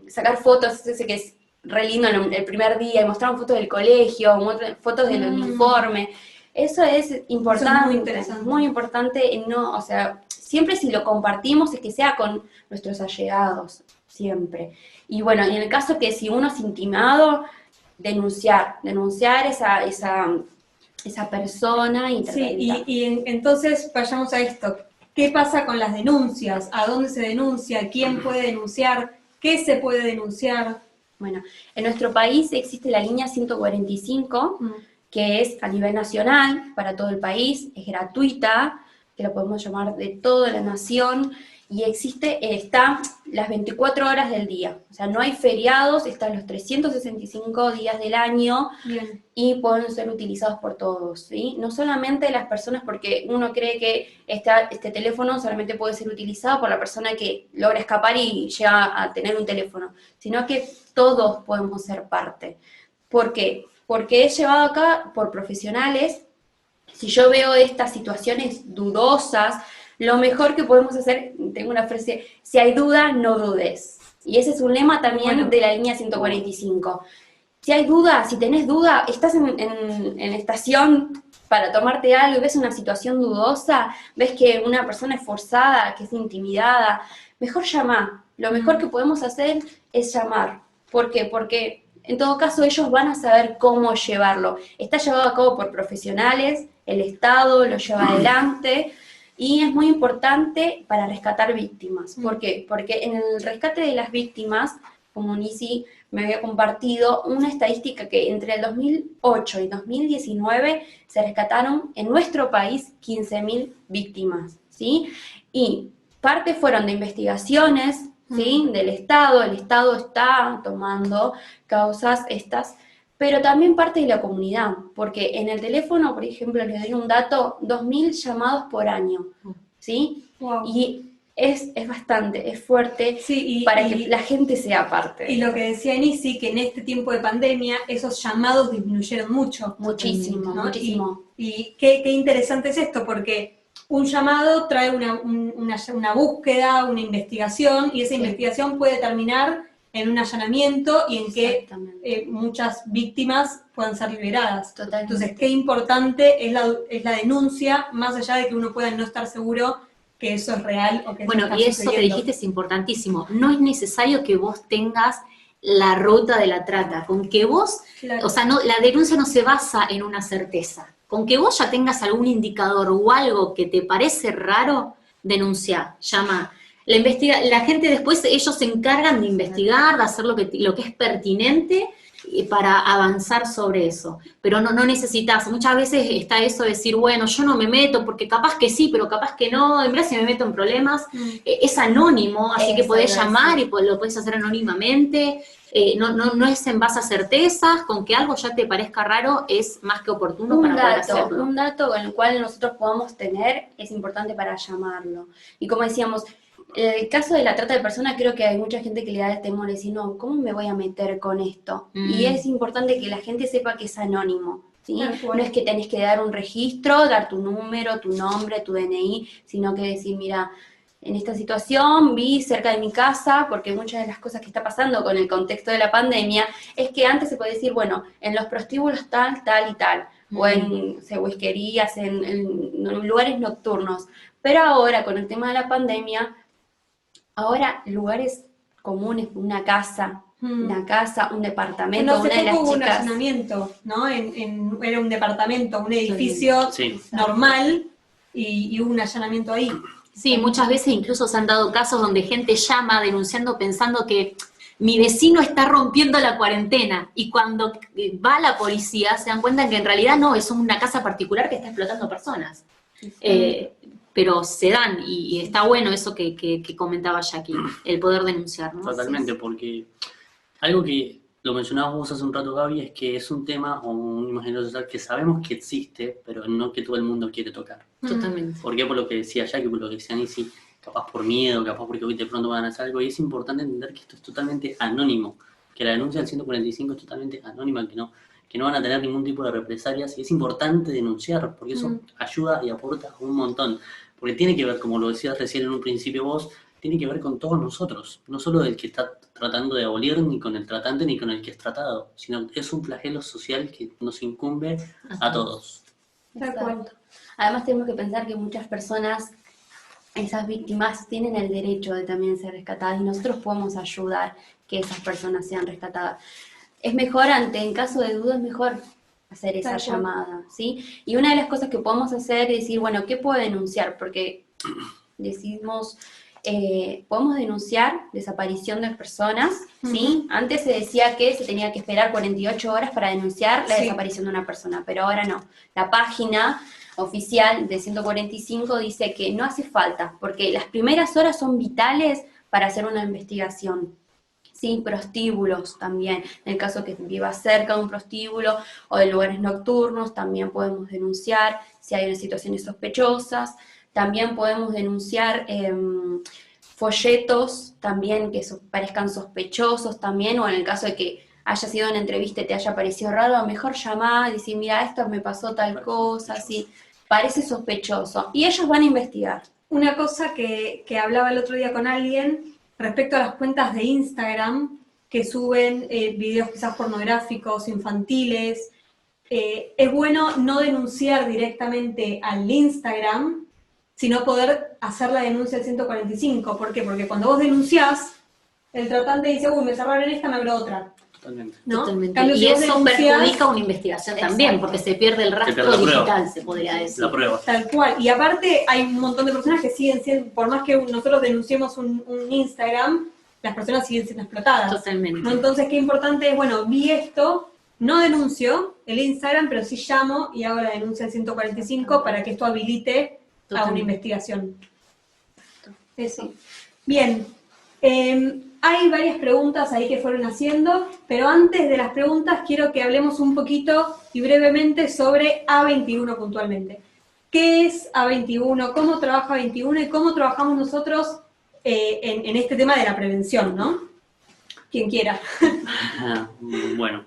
sacar fotos, ese que es re lindo el primer día, y mostrar fotos del colegio, fotos del uniforme. Eso es importante, eso es muy importante. No, o sea, siempre si lo compartimos es que sea con nuestros allegados, siempre. Y bueno, en el caso que si uno es intimado, denunciar esa persona. Sí, entonces vayamos a esto. ¿Qué pasa con las denuncias? ¿A dónde se denuncia? ¿Quién puede denunciar? ¿Qué se puede denunciar? Bueno, en nuestro país existe la línea 145, que es a nivel nacional, para todo el país, es gratuita, que la podemos llamar de toda la nación, y está las 24 horas del día. O sea, no hay feriados, están los 365 días del año Bien. y pueden ser utilizados por todos, ¿sí? No solamente las personas, porque uno cree que este teléfono solamente puede ser utilizado por la persona que logra escapar y llega a tener un teléfono, sino que todos podemos ser parte. ¿Por qué? Porque es llevado acá por profesionales. Si yo veo estas situaciones dudosas, lo mejor que podemos hacer, tengo una frase, si hay duda, no dudes. Y ese es un lema también de la línea 145. Si hay duda, si tenés duda, estás en estación para tomarte algo y ves una situación dudosa, ves que una persona es forzada, que es intimidada, mejor llama. Lo mejor que podemos hacer es llamar. ¿Por qué? Porque en todo caso ellos van a saber cómo llevarlo. Está llevado a cabo por profesionales, el Estado lo lleva adelante y es muy importante para rescatar víctimas. ¿Por qué? Porque en el rescate de las víctimas, como Nisi me había compartido, una estadística que entre el 2008 y 2019 se rescataron en nuestro país 15.000 víctimas, ¿sí? Y parte fueron de investigaciones, ¿sí? Del Estado. El Estado está tomando causas estas, pero también parte de la comunidad, porque en el teléfono, por ejemplo, les doy un dato, 2.000 llamados por año, ¿sí? Wow. Y es bastante, es fuerte Sí, para que la gente sea parte. Y lo que decía Nisi, que en este tiempo de pandemia esos llamados disminuyeron mucho. Muchísimo, ¿no? muchísimo. Y qué interesante es esto, porque un llamado trae una búsqueda, una investigación, y esa investigación puede terminar en un allanamiento y en que muchas víctimas puedan ser liberadas. Totalmente. Entonces, qué importante es la denuncia, más allá de que uno pueda no estar seguro que eso es real o que Bueno, está y eso que sucediendo. dijiste es importantísimo. No es necesario que vos tengas la ruta de la trata. Con que vos, Claro. o sea, no, la denuncia no se basa en una certeza. Con que vos ya tengas algún indicador o algo que te parece raro, denuncia, llama. La gente después, ellos se encargan de investigar, de hacer lo que es pertinente para avanzar sobre eso. Pero no necesitas, muchas veces está eso de decir, bueno, yo no me meto, porque capaz que sí, pero capaz que no, en verdad si me meto en problemas, es anónimo, así que podés llamar y lo podés hacer anónimamente, no es en base a certezas, con que algo ya te parezca raro es más que oportuno para poder hacerlo. Un dato con el cual nosotros podamos tener es importante para llamarlo. Y como decíamos, el caso de la trata de personas, creo que hay mucha gente que le da el temor de decir, no, ¿cómo me voy a meter con esto? Y es importante que la gente sepa que es anónimo, ¿sí? No es que tenés que dar un registro, dar tu número, tu nombre, tu DNI, sino que decir, mira, en esta situación vi cerca de mi casa, porque muchas de las cosas que está pasando con el contexto de la pandemia, es que antes se podía decir, bueno, en los prostíbulos tal, tal y tal, o en whiskerías, en lugares nocturnos. Pero ahora, con el tema de la pandemia, ahora lugares comunes, una casa, un departamento, una de las hubo un chicas. allanamiento, ¿no? Era un departamento, un edificio normal, y hubo un allanamiento ahí. Sí, muchas veces incluso se han dado casos donde gente llama denunciando pensando que mi vecino está rompiendo la cuarentena, y cuando va la policía se dan cuenta que en realidad no, es una casa particular que está explotando personas. Pero se dan, y está bueno eso que comentaba Jackie, el poder denunciar, ¿no? Totalmente, porque algo que lo mencionabas vos hace un rato, Gaby, es que es un tema o un imaginario social que sabemos que existe, pero no que todo el mundo quiere tocar. Totalmente. ¿Por qué? Por lo que decía Jackie, por lo que decía Nisi, capaz por miedo, capaz porque hoy de pronto van a hacer algo, y es importante entender que esto es totalmente anónimo, que la denuncia del 145 es totalmente anónima, que no van a tener ningún tipo de represalias, y es importante denunciar, porque eso ayuda y aporta un montón, porque tiene que ver, como lo decías recién en un principio vos, tiene que ver con todos nosotros, no solo del que está tratando de abolir, ni con el tratante, ni con el que es tratado, sino es un flagelo social que nos incumbe a todos. Exacto. Además tenemos que pensar que muchas personas, esas víctimas, tienen el derecho de también ser rescatadas, y nosotros podemos ayudar que esas personas sean rescatadas. Es mejor, en caso de duda, es mejor hacer esa llamada, ¿sí? Y una de las cosas que podemos hacer es decir, bueno, ¿qué puedo denunciar? Porque decimos, podemos denunciar desaparición de personas, ¿sí? Antes se decía que se tenía que esperar 48 horas para denunciar la desaparición de una persona, pero ahora no. La página oficial de 145 dice que no hace falta, porque las primeras horas son vitales para hacer una investigación. Sí, prostíbulos también, en el caso que viva cerca de un prostíbulo o de lugares nocturnos, también podemos denunciar si hay situaciones sospechosas, también podemos denunciar folletos también que parezcan sospechosos también, o en el caso de que haya sido una entrevista y te haya parecido raro, a lo mejor llamar y decir, mira, esto me pasó tal cosa, sí, parece sospechoso, y ellos van a investigar. Una cosa que hablaba el otro día con alguien respecto a las cuentas de Instagram que suben videos quizás pornográficos, infantiles, es bueno no denunciar directamente al Instagram, sino poder hacer la denuncia al 145. ¿Por qué? Porque cuando vos denunciás, el tratante dice, uy, me cerraron esta, me abro otra. Totalmente. ¿No? Totalmente. Cambio, Y si vos eso denunciás, perjudica una investigación también, Exacto. porque se pierde el rastro pierde la prueba. digital, se podría decir. La prueba. tal cual. Y aparte hay un montón de personas que siguen siendo, por más que nosotros denunciemos un Instagram, las personas siguen siendo explotadas. Totalmente. ¿No? Entonces, qué importante es, bueno, vi esto, no denuncio el Instagram, pero sí llamo y hago la denuncia al 145 para que esto habilite a una Totalmente. investigación. Sí. Bien. Hay varias preguntas ahí que fueron haciendo, pero antes de las preguntas quiero que hablemos un poquito y brevemente sobre A21 puntualmente. ¿Qué es A21? ¿Cómo trabaja A21? ¿Y cómo trabajamos nosotros en este tema de la prevención, ¿no? Quien quiera. Bueno,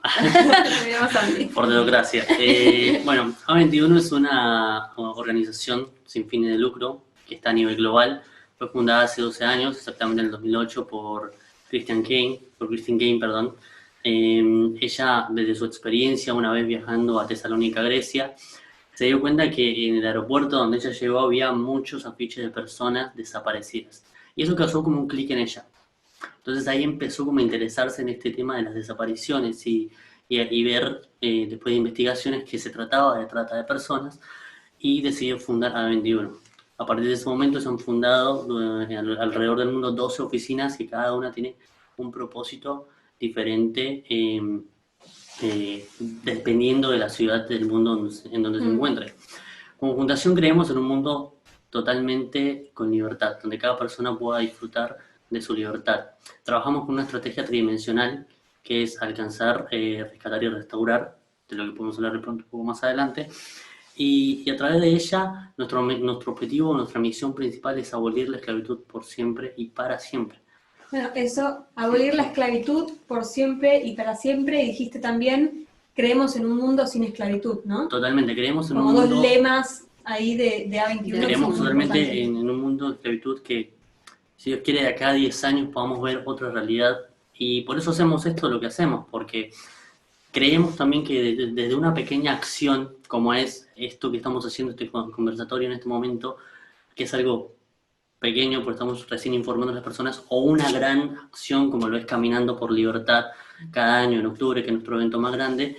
Miramos a Andy. por democracia. Bueno, A21 es una organización sin fines de lucro que está a nivel global. Fue fundada hace 12 años, exactamente en el 2008, por Christine Kane, perdón. Ella, desde su experiencia, una vez viajando a Tesalónica, Grecia, se dio cuenta que en el aeropuerto donde ella llegó había muchos afiches de personas desaparecidas. Y eso causó como un clic en ella. Entonces ahí empezó como a interesarse en este tema de las desapariciones y ver, después de investigaciones, que se trataba de trata de personas, y decidió fundar A21. A partir de ese momento se han fundado alrededor del mundo 12 oficinas que cada una tiene un propósito diferente dependiendo de la ciudad del mundo en donde se encuentre. Como fundación creemos en un mundo totalmente con libertad, donde cada persona pueda disfrutar de su libertad. Trabajamos con una estrategia tridimensional que es alcanzar, rescatar y restaurar, de lo que podemos hablar de pronto un poco más adelante. Y a través de ella, nuestro objetivo, nuestra misión principal es abolir la esclavitud por siempre y para siempre. Bueno, eso, abolir la esclavitud por siempre y para siempre, y dijiste también, creemos en un mundo sin esclavitud, ¿no? Totalmente, creemos en Como un mundo... dos lemas ahí de A21. Creemos totalmente importantes. en un mundo de esclavitud que, si Dios quiere, de acá a 10 años podamos ver otra realidad. Y por eso hacemos esto lo que hacemos, porque creemos también que desde una pequeña acción, como es esto que estamos haciendo, este conversatorio en este momento, que es algo pequeño, porque estamos recién informando a las personas, o una gran acción como lo es Caminando por Libertad cada año en octubre, que es nuestro evento más grande,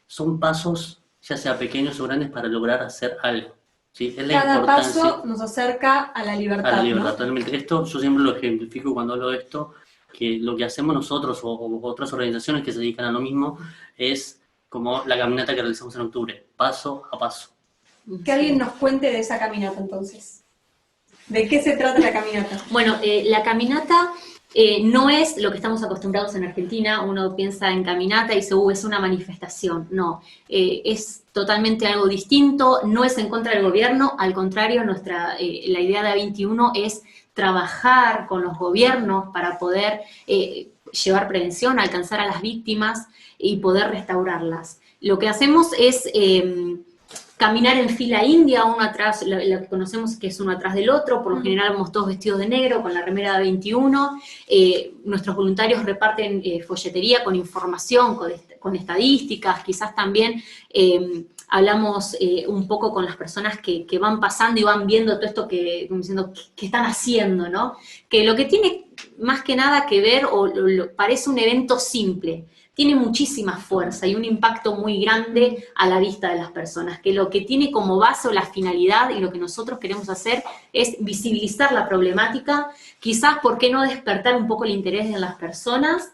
son pasos, ya sea pequeños o grandes, para lograr hacer algo. ¿Sí? Es la Cada importancia paso nos acerca a la libertad, a la libertad, ¿no? totalmente. Esto yo siempre lo ejemplifico cuando hablo de esto, que lo que hacemos nosotros o otras organizaciones que se dedican a lo mismo es como la caminata que realizamos en octubre, paso a paso. Que alguien nos cuente de esa caminata entonces. ¿De qué se trata la caminata? Bueno, la caminata no es lo que estamos acostumbrados en Argentina. Uno piensa en caminata y dice, es una manifestación. No, es totalmente algo distinto, no es en contra del gobierno, al contrario, la idea de A21 es trabajar con los gobiernos para poder llevar prevención, alcanzar a las víctimas y poder restaurarlas. Lo que hacemos es caminar en fila india, uno atrás, lo que conocemos que es uno atrás del otro, por lo general vamos todos vestidos de negro, con la remera de 21, nuestros voluntarios reparten folletería con información, con estadísticas, quizás también hablamos un poco con las personas que van pasando y van viendo todo esto que están haciendo, ¿no? Que lo que tiene más que nada que ver, parece un evento simple, tiene muchísima fuerza y un impacto muy grande a la vista de las personas, que lo que tiene como base o la finalidad y lo que nosotros queremos hacer es visibilizar la problemática, quizás, ¿por qué no despertar un poco el interés de las personas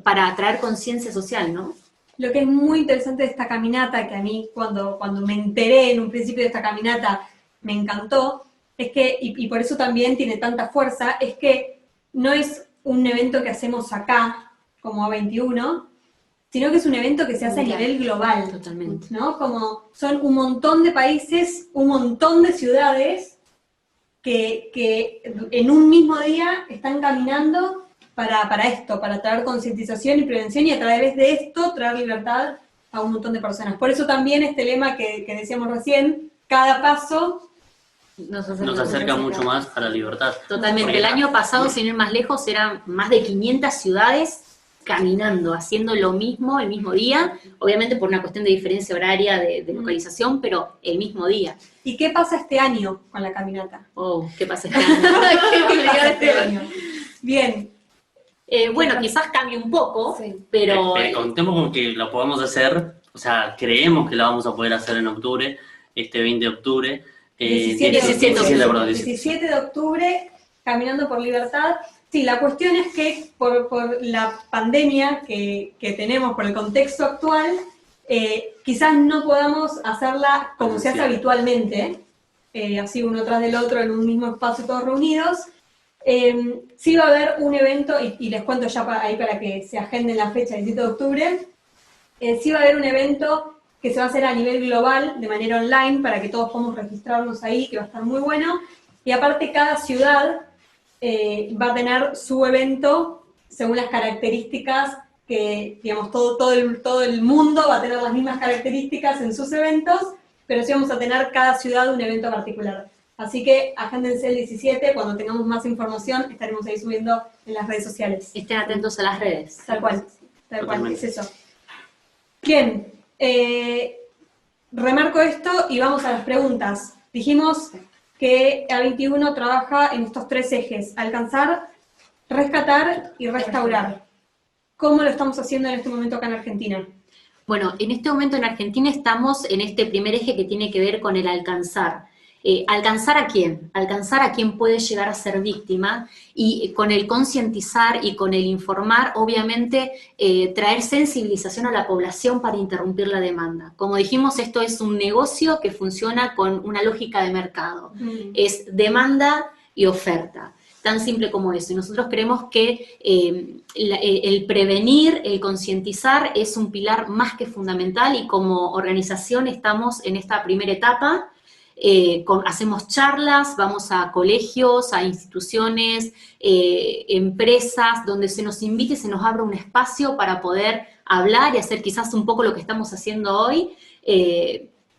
para atraer conciencia social, ¿no? lo que es muy interesante de esta caminata, que a mí cuando me enteré en un principio de esta caminata me encantó, es que, y por eso también tiene tanta fuerza, es que no es un evento que hacemos acá, como A21, sino que es un evento que se hace a nivel global. Totalmente. ¿No? Como son un montón de países, un montón de ciudades que en un mismo día están caminando para esto, para traer concientización y prevención, y a través de esto traer libertad a un montón de personas. Por eso también este lema que decíamos recién, cada paso Nos acerca mucho más a la libertad. Totalmente. Porque El año pasado, sin ir más lejos, eran más de 500 ciudades caminando, haciendo lo mismo el mismo día, obviamente por una cuestión de diferencia horaria de localización, pero el mismo día. ¿Y qué pasa este año con la caminata? Oh, ¿qué pasa este año? ¿Qué pasa este año? Bien. Bueno, quizás cambie un poco, pero... contemos con que lo podemos hacer, o sea, creemos que lo vamos a poder hacer en octubre, este 20 de octubre. 17 de octubre, Caminando por Libertad. Sí, la cuestión es que por la pandemia que tenemos, por el contexto actual, quizás no podamos hacerla como se hace habitualmente, así uno tras del otro en un mismo espacio todos reunidos. Sí va a haber un evento, y les cuento ya ahí para que se agenden la fecha, el 17 de octubre, sí va a haber un evento que se va a hacer a nivel global, de manera online, para que todos podamos registrarnos ahí, que va a estar muy bueno. Y aparte cada ciudad va a tener su evento según las características que, digamos, todo el mundo va a tener las mismas características en sus eventos, pero sí vamos a tener cada ciudad un evento particular. Así que agéndense el 17, cuando tengamos más información estaremos ahí subiendo en las redes sociales. Estén atentos a las redes. Tal cual, es eso. Bien, remarco esto y vamos a las preguntas. Dijimos que A21 trabaja en estos 3 ejes: alcanzar, rescatar y restaurar. ¿Cómo lo estamos haciendo en este momento acá en Argentina? Bueno, en este momento en Argentina estamos en este primer eje que tiene que ver con el alcanzar. ¿Alcanzar a quién? Alcanzar a quien puede llegar a ser víctima, y con el concientizar y con el informar, obviamente, traer sensibilización a la población para interrumpir la demanda. Como dijimos, esto es un negocio que funciona con una lógica de mercado. Es demanda y oferta. Tan simple como eso. Y nosotros creemos que el prevenir, el concientizar es un pilar más que fundamental, y como organización estamos en esta primera etapa. Hacemos charlas, vamos a colegios, a instituciones, empresas, donde se nos invite, se nos abra un espacio para poder hablar y hacer quizás un poco lo que estamos haciendo hoy.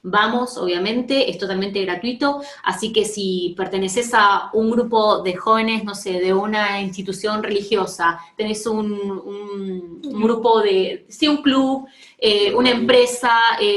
Vamos, obviamente, es totalmente gratuito, así que si perteneces a un grupo de jóvenes, no sé, de una institución religiosa, tenés un grupo de, sí, un club, una empresa,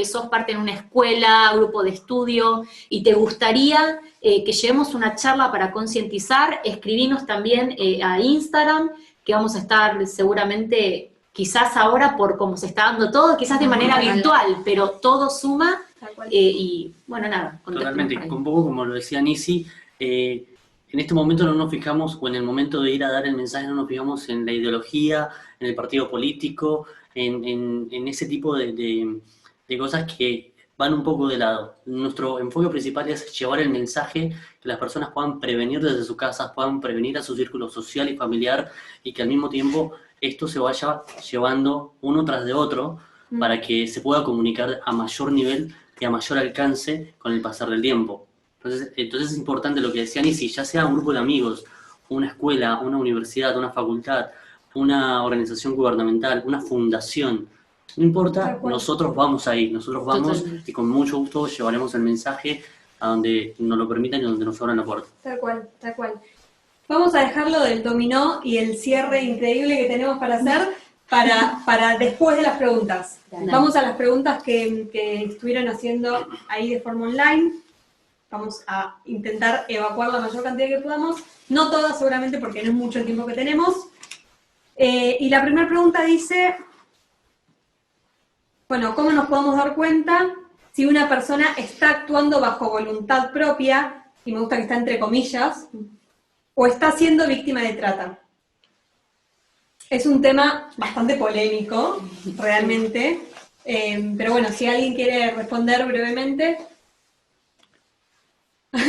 sos parte de una escuela, grupo de estudio, y te gustaría que llevemos una charla para concientizar, escribinos también a Instagram, que vamos a estar seguramente, quizás ahora por cómo se está dando todo, quizás de manera virtual, pero todo suma. Y bueno, nada. Totalmente, un poco como lo decía Nisi, en este momento no nos fijamos, o en el momento de ir a dar el mensaje no nos fijamos en la ideología, en el partido político, en ese tipo de cosas que van un poco de lado. Nuestro enfoque principal es llevar el mensaje, que las personas puedan prevenir desde sus casas, puedan prevenir a su círculo social y familiar, y que al mismo tiempo esto se vaya llevando uno tras de otro para que se pueda comunicar a mayor nivel y a mayor alcance con el pasar del tiempo. Entonces es importante lo que decían, y si ya sea un grupo de amigos, una escuela, una universidad, una facultad, una organización gubernamental, una fundación, no importa, nosotros vamos ahí, nosotros vamos. Totalmente. Y con mucho gusto llevaremos el mensaje a donde nos lo permitan y donde nos abran la puerta. Tal cual, tal cual. Vamos a dejarlo del dominó y el cierre increíble que tenemos para hacer para después de las preguntas. Dale. Vamos a las preguntas que estuvieron haciendo ahí de forma online. Vamos a intentar evacuar la mayor cantidad que podamos. No todas seguramente porque no es mucho el tiempo que tenemos. Y la primera pregunta dice, bueno, ¿cómo nos podemos dar cuenta si una persona está actuando bajo voluntad propia, y me gusta que está entre comillas, o está siendo víctima de trata? Es un tema bastante polémico, realmente. Pero bueno, si alguien quiere responder brevemente. No.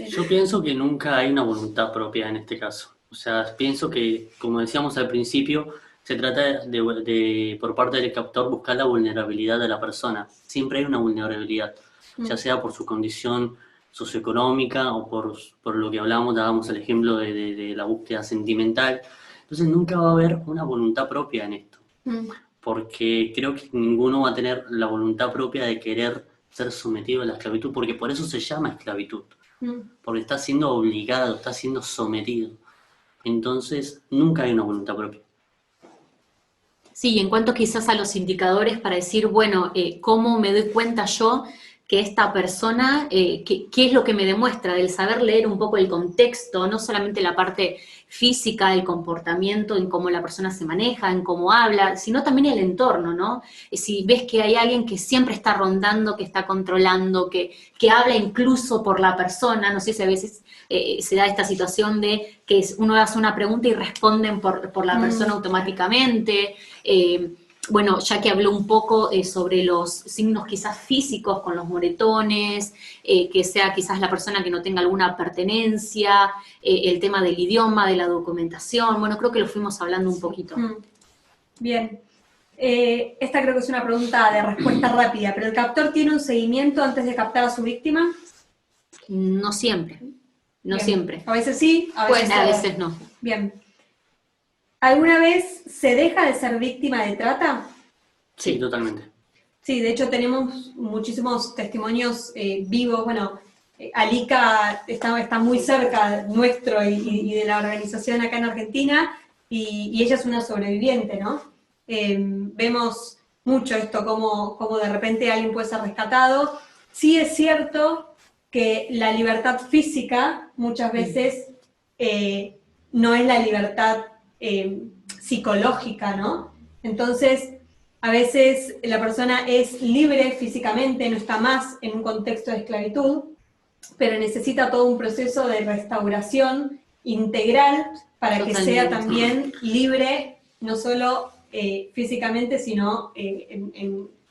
Yo pienso que nunca hay una voluntad propia en este caso. O sea, pienso que, como decíamos al principio, se trata por parte del captor, buscar la vulnerabilidad de la persona. Siempre hay una vulnerabilidad, ya sea por su condición socioeconómica o por lo que hablábamos, dábamos el ejemplo de la búsqueda sentimental. Entonces nunca va a haber una voluntad propia en esto, porque creo que ninguno va a tener la voluntad propia de querer ser sometido a la esclavitud, porque por eso se llama esclavitud, porque está siendo obligado, está siendo sometido. Entonces nunca hay una voluntad propia. Sí, en cuanto quizás a los indicadores para decir, bueno, ¿cómo me doy cuenta yo que esta persona, qué es lo que me demuestra? Del saber leer un poco el contexto, no solamente la parte física, el comportamiento, en cómo la persona se maneja, en cómo habla, sino también el entorno, ¿no? Si ves que hay alguien que siempre está rondando, que está controlando, que habla incluso por la persona, no sé si a veces se da esta situación de que uno hace una pregunta y responden por la persona automáticamente. Bueno, ya que habló un poco sobre los signos quizás físicos con los moretones, que sea quizás la persona que no tenga alguna pertenencia, el tema del idioma, de la documentación, bueno, creo que lo fuimos hablando un poquito. Bien. Esta creo que es una pregunta de respuesta rápida, pero ¿el captor tiene un seguimiento antes de captar a su víctima? No siempre, no Bien. Siempre. A veces sí, a Pues veces a veces no. Bien. ¿Alguna vez se deja de ser víctima de trata? Sí, totalmente. Sí, de hecho tenemos muchísimos testimonios vivos. Bueno, Alica está muy cerca nuestro y de la organización acá en Argentina, y ella es una sobreviviente, ¿no? Vemos mucho esto, como de repente alguien puede ser rescatado. Sí es cierto que la libertad física muchas veces no es la libertad psicológica, ¿no? Entonces, a veces la persona es libre físicamente, no está más en un contexto de esclavitud, pero necesita todo un proceso de restauración integral para que Totalmente. sea también libre, no solo físicamente, sino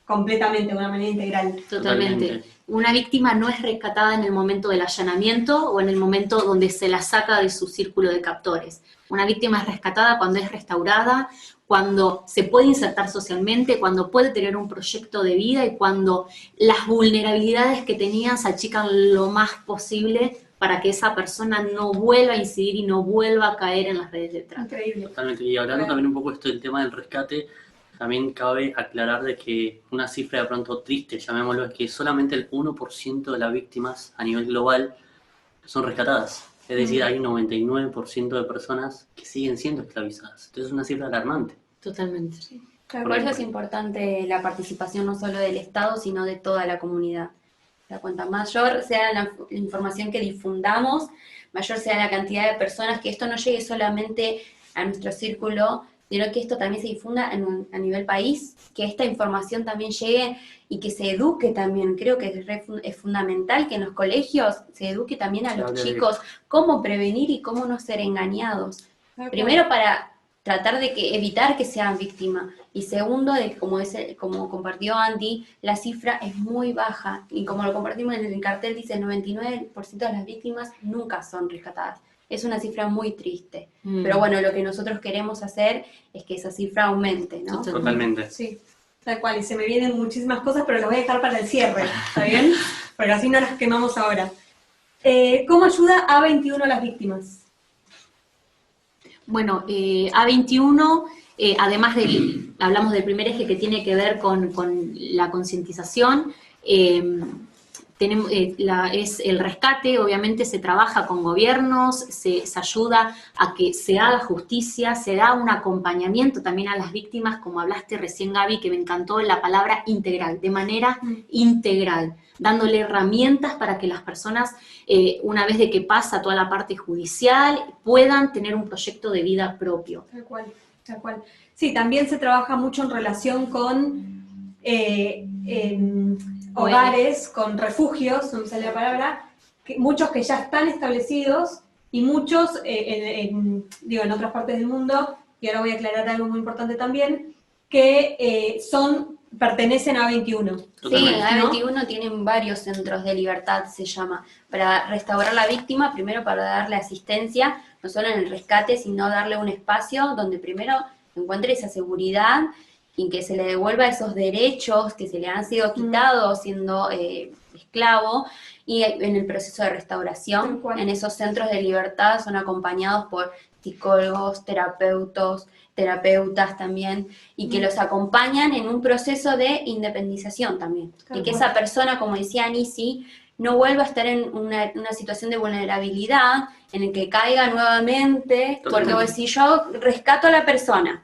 completamente, de una manera integral. Totalmente. Una víctima no es rescatada en el momento del allanamiento o en el momento donde se la saca de su círculo de captores. Una víctima es rescatada cuando es restaurada, cuando se puede insertar socialmente, cuando puede tener un proyecto de vida y cuando las vulnerabilidades que tenía se achican lo más posible para que esa persona no vuelva a incidir y no vuelva a caer en las redes de trata. Increíble. Totalmente. Y hablando también un poco esto del tema del rescate, también cabe aclarar de que una cifra de pronto triste, llamémoslo, es que solamente el 1% de las víctimas a nivel global son rescatadas. Es decir, hay un 99% de personas que siguen siendo esclavizadas. Entonces es una cifra alarmante. Totalmente. Claro, por eso es importante la participación no solo del Estado, sino de toda la comunidad. O sea, cuanta mayor sea la información que difundamos, mayor sea la cantidad de personas, que esto no llegue solamente a nuestro círculo, sino que esto también se difunda a nivel país, que esta información también llegue y que se eduque también. Creo que es fundamental que en los colegios se eduque también a los chicos cómo prevenir y cómo no ser engañados. Primero para tratar de evitar que sean víctimas. Y segundo, como compartió Andy, la cifra es muy baja. Y como lo compartimos en el cartel, dice el 99% de las víctimas nunca son rescatadas. Es una cifra muy triste. Pero bueno, lo que nosotros queremos hacer es que esa cifra aumente, ¿no? Totalmente. Sí, tal cual. Y se me vienen muchísimas cosas, pero las voy a dejar para el cierre, ¿está bien? Porque así no las quemamos ahora. ¿Cómo ayuda A21 a las víctimas? Bueno, A21, además hablamos del primer eje que tiene que ver con la concientización, es el rescate, obviamente se trabaja con gobiernos, se ayuda a que se haga justicia, se da un acompañamiento también a las víctimas, como hablaste recién, Gaby, que me encantó la palabra integral, de manera integral, dándole herramientas para que las personas, una vez de que pasa toda la parte judicial, puedan tener un proyecto de vida propio. Tal cual, tal cual. Sí, también se trabaja mucho en relación con hogares, con refugios, no me sale la palabra, muchos que ya están establecidos y muchos, en otras partes del mundo, y ahora voy a aclarar algo muy importante también, que pertenecen a A21. Sí, Totalmente. A21 tienen varios centros de libertad, se llama, para restaurar a la víctima, primero para darle asistencia, no solo en el rescate, sino darle un espacio donde primero encuentre esa seguridad y que se le devuelva esos derechos que se le han sido quitados siendo esclavo, y en el proceso de Tal restauración, cual. en esos centros de libertad son acompañados por psicólogos, terapeutas también, y que los acompañan en un proceso de independización también. Tal Y que cual. esa persona, como decía Anisi, no vuelva a estar en una situación de vulnerabilidad, en el que caiga nuevamente, porque Totalmente. si yo rescato a la persona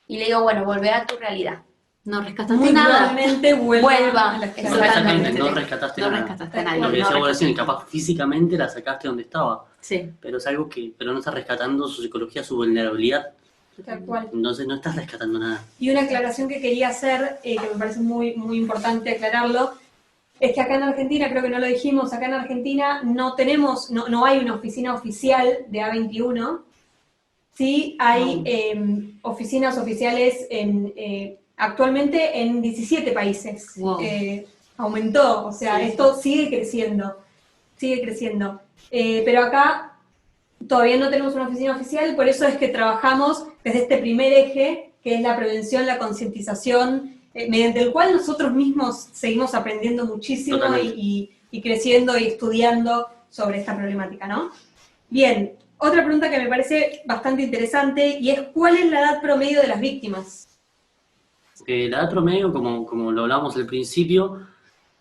y le digo, bueno, volvé a tu realidad. No rescataste Muy nada. probablemente vuelva a la esclavitud. Exactamente, no Totalmente. rescataste No nada. rescataste a Tal nadie. Lo que no decía vos recién, rescataste. capaz físicamente la sacaste donde estaba, Sí. pero es algo pero no estás rescatando su psicología, su vulnerabilidad. Tal cual. Entonces no estás rescatando nada. Y una aclaración que quería hacer, que me parece muy, muy importante aclararlo, es que acá en Argentina, creo que no lo dijimos, acá en Argentina no tenemos, no hay una oficina oficial de A21, sí hay oficinas oficiales actualmente en 17 países. Wow. Aumentó, o sea, Sí. esto sigue creciendo. Pero acá todavía no tenemos una oficina oficial, por eso es que trabajamos desde este primer eje, que es la prevención, la concientización, mediante el cual nosotros mismos seguimos aprendiendo muchísimo Totalmente. y creciendo y estudiando sobre esta problemática, ¿no? Bien, otra pregunta que me parece bastante interesante, y es ¿cuál es la edad promedio de las víctimas? La edad promedio, como lo hablábamos al principio,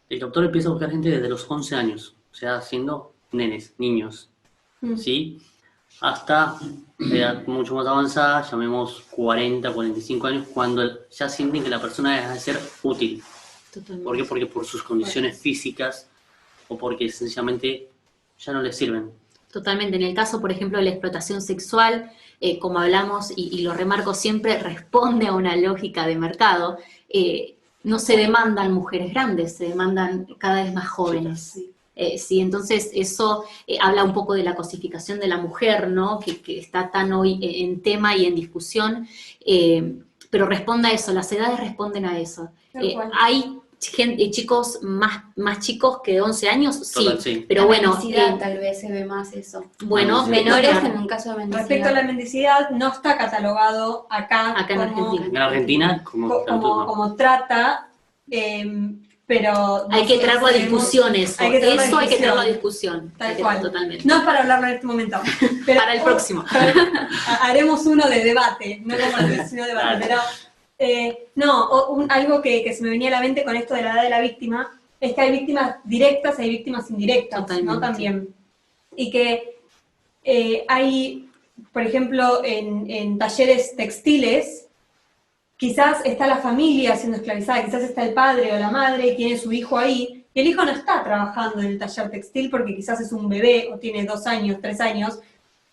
el captor empieza a buscar gente desde los 11 años, o sea, siendo nenes, niños, ¿sí? Hasta edad mucho más avanzada, llamemos 40, 45 años, cuando ya sienten que la persona deja de ser útil. Totalmente. ¿Por qué? Porque por sus condiciones físicas o porque sencillamente ya no les sirven. Totalmente. En el caso, por ejemplo, de la explotación sexual, como hablamos, y lo remarco siempre, responde a una lógica de mercado. No se demandan mujeres grandes, se demandan cada vez más jóvenes. Sí, entonces eso habla un poco de la cosificación de la mujer, ¿no? Que está tan hoy en tema y en discusión, pero responde a eso, las edades responden a eso. Tal cual. Hay chicos más chicos que 11 años, sí, Total, sí. pero La bueno, mendicidad tal vez se ve más eso. bueno, Sí. Menores claro, en un caso de mendicidad. Respecto a la mendicidad, no está catalogado acá en Argentina. En Argentina, como trata, pero Hay que nosotros traerlo a creemos- discusión eso. hay que traerlo a Eso hay que traerlo a discusión. discusión. Tal Hay que- cual. Totalmente. No es para hablarlo en este momento. Pero, Para el próximo. Haremos uno de debate, no compartir, sino debate. Claro. Pero algo que se me venía a la mente con esto de la edad de la víctima es que hay víctimas directas y hay víctimas indirectas, Totalmente. ¿no? También. Y que hay, por ejemplo, en talleres textiles, quizás está la familia siendo esclavizada, quizás está el padre o la madre y tiene su hijo ahí, y el hijo no está trabajando en el taller textil porque quizás es un bebé o tiene 2 años, 3 años,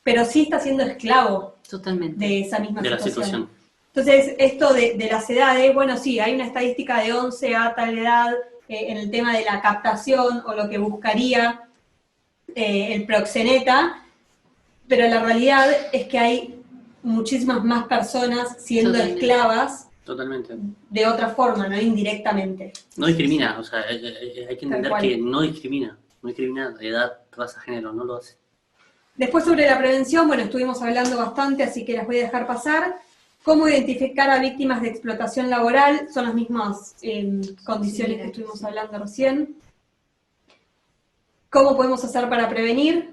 pero sí está siendo esclavo Totalmente. de esa misma de la situación. situación. Entonces, esto de las edades, bueno, sí, hay una estadística de 11 a tal edad en el tema de la captación o lo que buscaría el proxeneta, pero la realidad es que hay muchísimas más personas siendo Totalmente. esclavas Totalmente. de otra forma, ¿no? Indirectamente. No discrimina, o sea, hay que entender cual. que no discrimina edad, raza, género, no lo hace. Después sobre la prevención, bueno, estuvimos hablando bastante, así que las voy a dejar pasar. ¿Cómo identificar a víctimas de explotación laboral? Son las mismas condiciones que estuvimos hablando recién. ¿Cómo podemos hacer para prevenir?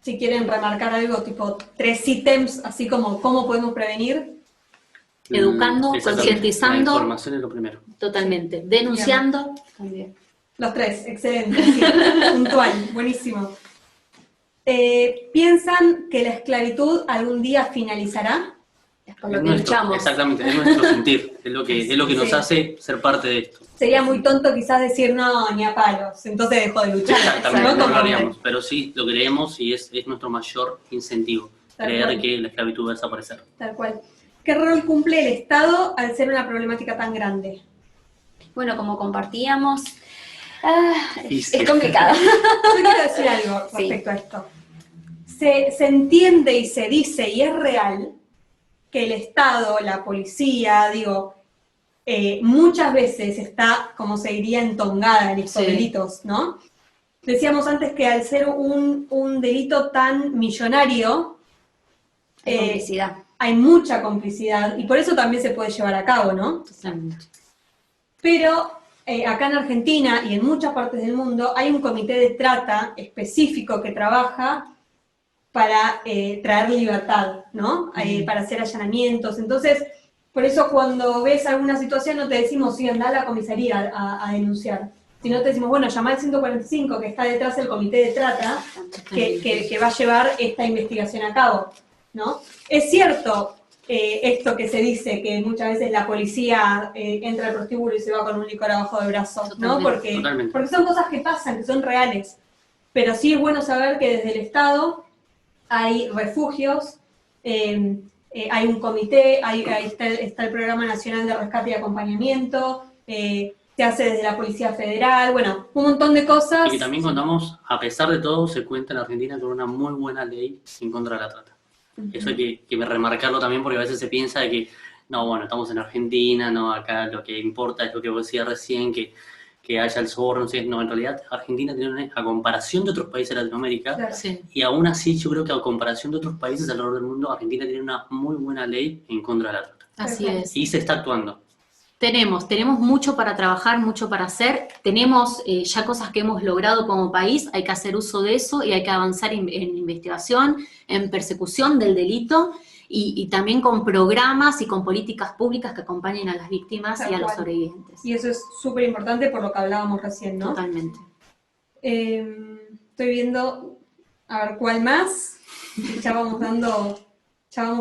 Si quieren remarcar algo, tipo 3 ítems, así como cómo podemos prevenir. Educando, Exactamente. concientizando. La información es lo primero. Totalmente. Denunciando. También. Los 3, excelente, sí, puntual, buenísimo. ¿Piensan que la esclavitud algún día finalizará? Es por lo Es que nuestro- luchamos. Exactamente, es nuestro sentir, es lo que nos Sí. hace ser parte de esto. Sería muy tonto quizás decir no, ni a palos, entonces dejó de luchar. Exactamente, ¿no? no Como- lo haríamos, pero sí lo creemos y es nuestro mayor incentivo, Tal creer cual. que la esclavitud va a desaparecer. Tal cual. ¿Qué rol cumple el Estado al ser una problemática tan grande? Bueno, como compartíamos, Difícil. es complicado. Yo quiero decir algo Sí. respecto a esto. Se entiende y se dice, y es real, que el Estado, la policía, digo, muchas veces está, como se diría, entongada en estos delitos, ¿no? Decíamos antes que al ser un delito tan millonario, Hay complicidad. hay mucha complicidad, y por eso también se puede llevar a cabo, ¿no? Totalmente. Pero acá en Argentina y en muchas partes del mundo hay un comité de trata específico que trabaja para traer libertad, ¿no? Para hacer allanamientos. Entonces, por eso cuando ves alguna situación no te decimos, sí, anda a la comisaría a denunciar, sino te decimos, bueno, llama al 145 que está detrás del comité de trata que va a llevar esta investigación a cabo, ¿no? Es cierto esto que se dice, que muchas veces la policía entra al prostíbulo y se va con un licor abajo del brazo, ¿no? Porque son cosas que pasan, que son reales. Pero sí es bueno saber que desde el Estado hay refugios, hay un comité, ahí está el Programa Nacional de Rescate y Acompañamiento, se hace desde la Policía Federal, bueno, un montón de cosas. Y que también contamos, a pesar de todo, se cuenta en Argentina con una muy buena ley en contra de la trata. Eso hay que remarcarlo también, porque a veces se piensa de que, no, bueno, estamos en Argentina, no, acá lo que importa es lo que vos decías recién, que haya el soborno, no sé, no, en realidad Argentina tiene a comparación de otros países de Latinoamérica, Claro. y aún así yo creo que a comparación de otros países alrededor del mundo, Argentina tiene una muy buena ley en contra de la trata. Así es. Y se está actuando. Tenemos mucho para trabajar, mucho para hacer, tenemos ya cosas que hemos logrado como país, hay que hacer uso de eso y hay que avanzar en investigación, en persecución del delito y también con programas y con políticas públicas que acompañen a las víctimas y a los sobrevivientes. Y eso es súper importante por lo que hablábamos recién, ¿no? Totalmente. Estoy viendo, a ver, ¿cuál más? Ya vamos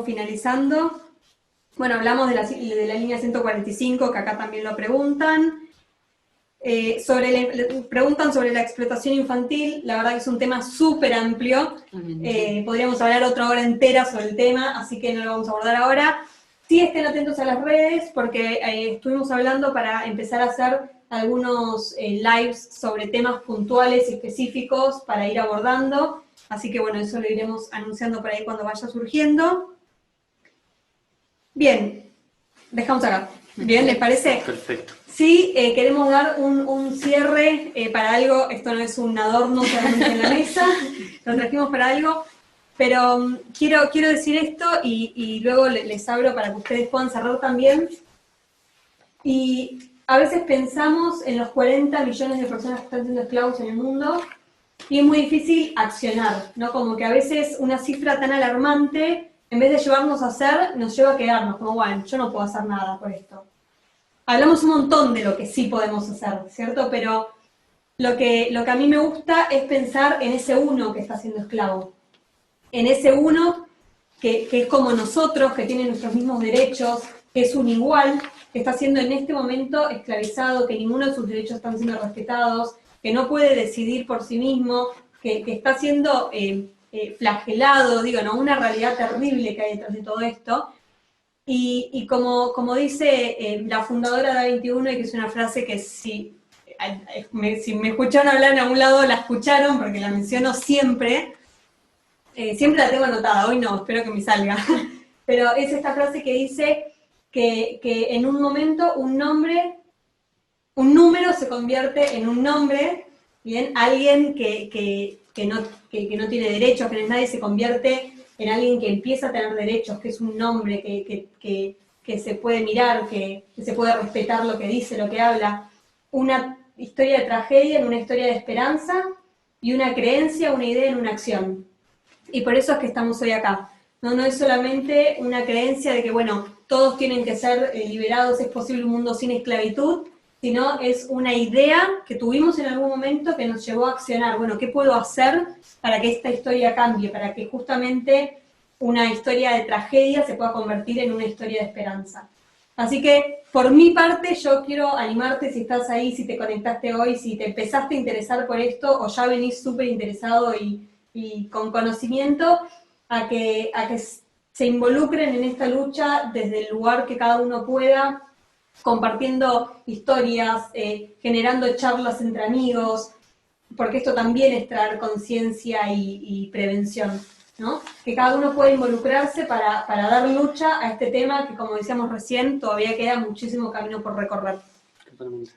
finalizando. Bueno, hablamos de la línea 145, que acá también lo preguntan. Preguntan sobre la explotación infantil, la verdad que es un tema súper amplio. Podríamos hablar otra hora entera sobre el tema, así que no lo vamos a abordar ahora. Sí, estén atentos a las redes, porque estuvimos hablando para empezar a hacer algunos lives sobre temas puntuales y específicos para ir abordando. Así que bueno, eso lo iremos anunciando por ahí cuando vaya surgiendo. Bien, dejamos acá. ¿Bien, les parece? Perfecto. Sí, queremos dar un cierre para algo. Esto no es un adorno solamente en la mesa, lo trajimos para algo. Pero quiero decir esto y luego les abro para que ustedes puedan cerrar también. Y a veces pensamos en los 40 millones de personas que están siendo esclavos en el mundo y es muy difícil accionar, ¿no? Como que a veces una cifra tan alarmante, en vez de llevarnos a hacer, nos lleva a quedarnos, como, bueno, yo no puedo hacer nada por esto. Hablamos un montón de lo que sí podemos hacer, ¿cierto? Pero lo que a mí me gusta es pensar en ese uno que está siendo esclavo. En ese uno que es como nosotros, que tiene nuestros mismos derechos, que es un igual, que está siendo en este momento esclavizado, que ninguno de sus derechos están siendo respetados, que no puede decidir por sí mismo, que está siendo flagelado, digo, ¿no? Una realidad terrible que hay detrás de todo esto. Y como dice la fundadora de A21, y que es una frase que si me escucharon hablar en algún lado, la escucharon, porque la menciono siempre. Siempre la tengo anotada, hoy no, espero que me salga. Pero es esta frase que dice que en un momento un número se convierte en un nombre, ¿bien? Alguien que no tiene derechos, que no es nadie, se convierte en alguien que empieza a tener derechos, que es un nombre, que se puede mirar, que se puede respetar lo que dice, lo que habla. Una historia de tragedia en una historia de esperanza, y una creencia, una idea en una acción. Y por eso es que estamos hoy acá. No es solamente una creencia de que, bueno, todos tienen que ser liberados, es posible un mundo sin esclavitud, sino es una idea que tuvimos en algún momento que nos llevó a accionar. Bueno, ¿qué puedo hacer para que esta historia cambie? Para que justamente una historia de tragedia se pueda convertir en una historia de esperanza. Así que, por mi parte, yo quiero animarte, si estás ahí, si te conectaste hoy, si te empezaste a interesar por esto, o ya venís súper interesado y con conocimiento, a que se involucren en esta lucha desde el lugar que cada uno pueda, compartiendo historias, generando charlas entre amigos, porque esto también es traer conciencia y prevención. ¿no? Que cada uno puede involucrarse para dar lucha a este tema que, como decíamos recién, todavía queda muchísimo camino por recorrer. Totalmente.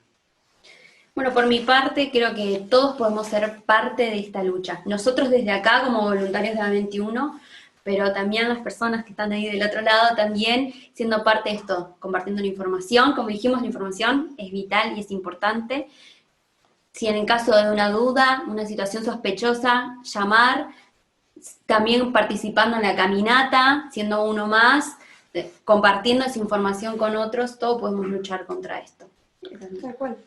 Bueno, por mi parte, creo que todos podemos ser parte de esta lucha. Nosotros desde acá, como voluntarios de A21, pero también las personas que están ahí del otro lado, también siendo parte de esto, compartiendo la información. Como dijimos, la información es vital y es importante. Si en el caso de una duda, una situación sospechosa, llamar, también participando en la caminata, siendo uno más, compartiendo esa información con otros, todos podemos luchar contra esto. Tal cual.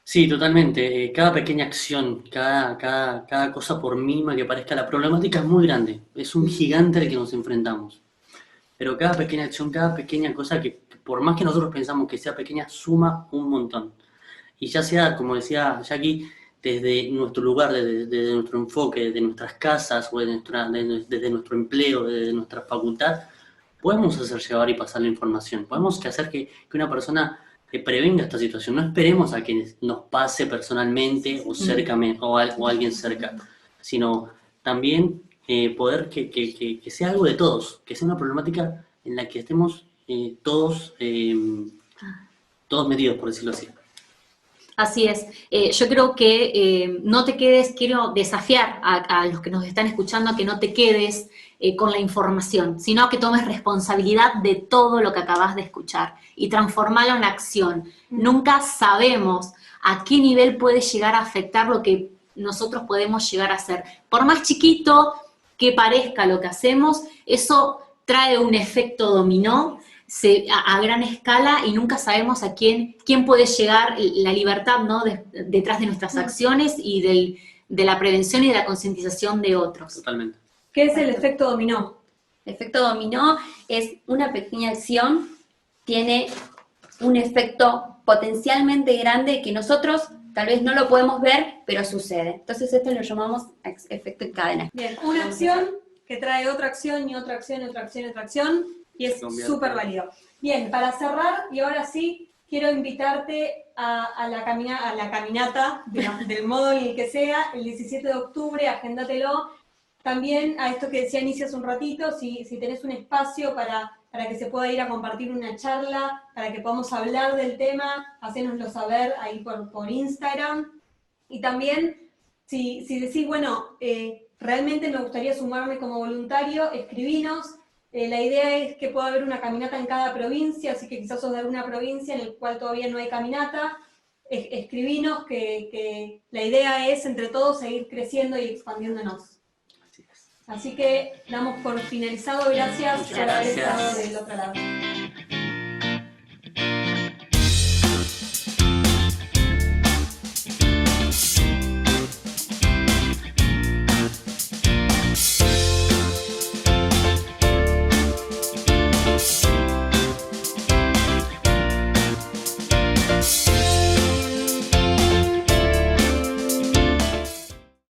Sí, totalmente. Cada pequeña acción, cada cosa por mínima que parezca, la problemática es muy grande. Es un gigante al que nos enfrentamos. Pero cada pequeña acción, cada pequeña cosa que por más que nosotros pensamos que sea pequeña, suma un montón. Y ya sea, como decía Jackie, desde nuestro lugar, desde nuestro enfoque, desde nuestras casas, o desde nuestro empleo, desde nuestra facultad, podemos hacer llevar y pasar la información. Podemos hacer que una persona prevenga esta situación. No esperemos a que nos pase personalmente o cerca o alguien cerca, sino también poder que sea algo de todos, que sea una problemática en la que estemos todos metidos, por decirlo así. Así es. Yo creo que no te quedes, quiero desafiar a los que nos están escuchando a que no te quedes con la información, sino que tomes responsabilidad de todo lo que acabas de escuchar y transformarlo en acción. Nunca sabemos a qué nivel puede llegar a afectar lo que nosotros podemos llegar a hacer. Por más chiquito que parezca lo que hacemos, eso trae un efecto dominó a gran escala y nunca sabemos a quién puede llegar la libertad, ¿no? Detrás de nuestras acciones y de la prevención y de la concientización de otros. Totalmente. ¿Qué es el efecto dominó? El efecto dominó es una pequeña acción, tiene un efecto potencialmente grande que nosotros tal vez no lo podemos ver, pero sucede. Entonces esto lo llamamos efecto en cadena. Bien, una acción que trae otra acción y otra acción y otra acción y otra acción, y es súper válido. Bien, para cerrar, y ahora sí, quiero invitarte a la caminata, del modo en el que sea, el 17 de octubre, agéndatelo. También a esto que decía Inicia hace un ratito, si tenés un espacio para que se pueda ir a compartir una charla, para que podamos hablar del tema, hacénoslo saber ahí por Instagram. Y también, si decís, bueno, realmente me gustaría sumarme como voluntario, escribinos. La idea es que pueda haber una caminata en cada provincia, así que quizás sos de alguna provincia en la cual todavía no hay caminata. Escribinos, que la idea es entre todos seguir creciendo y expandiéndonos. Así que damos por finalizado. Gracias por haber estado del otro lado.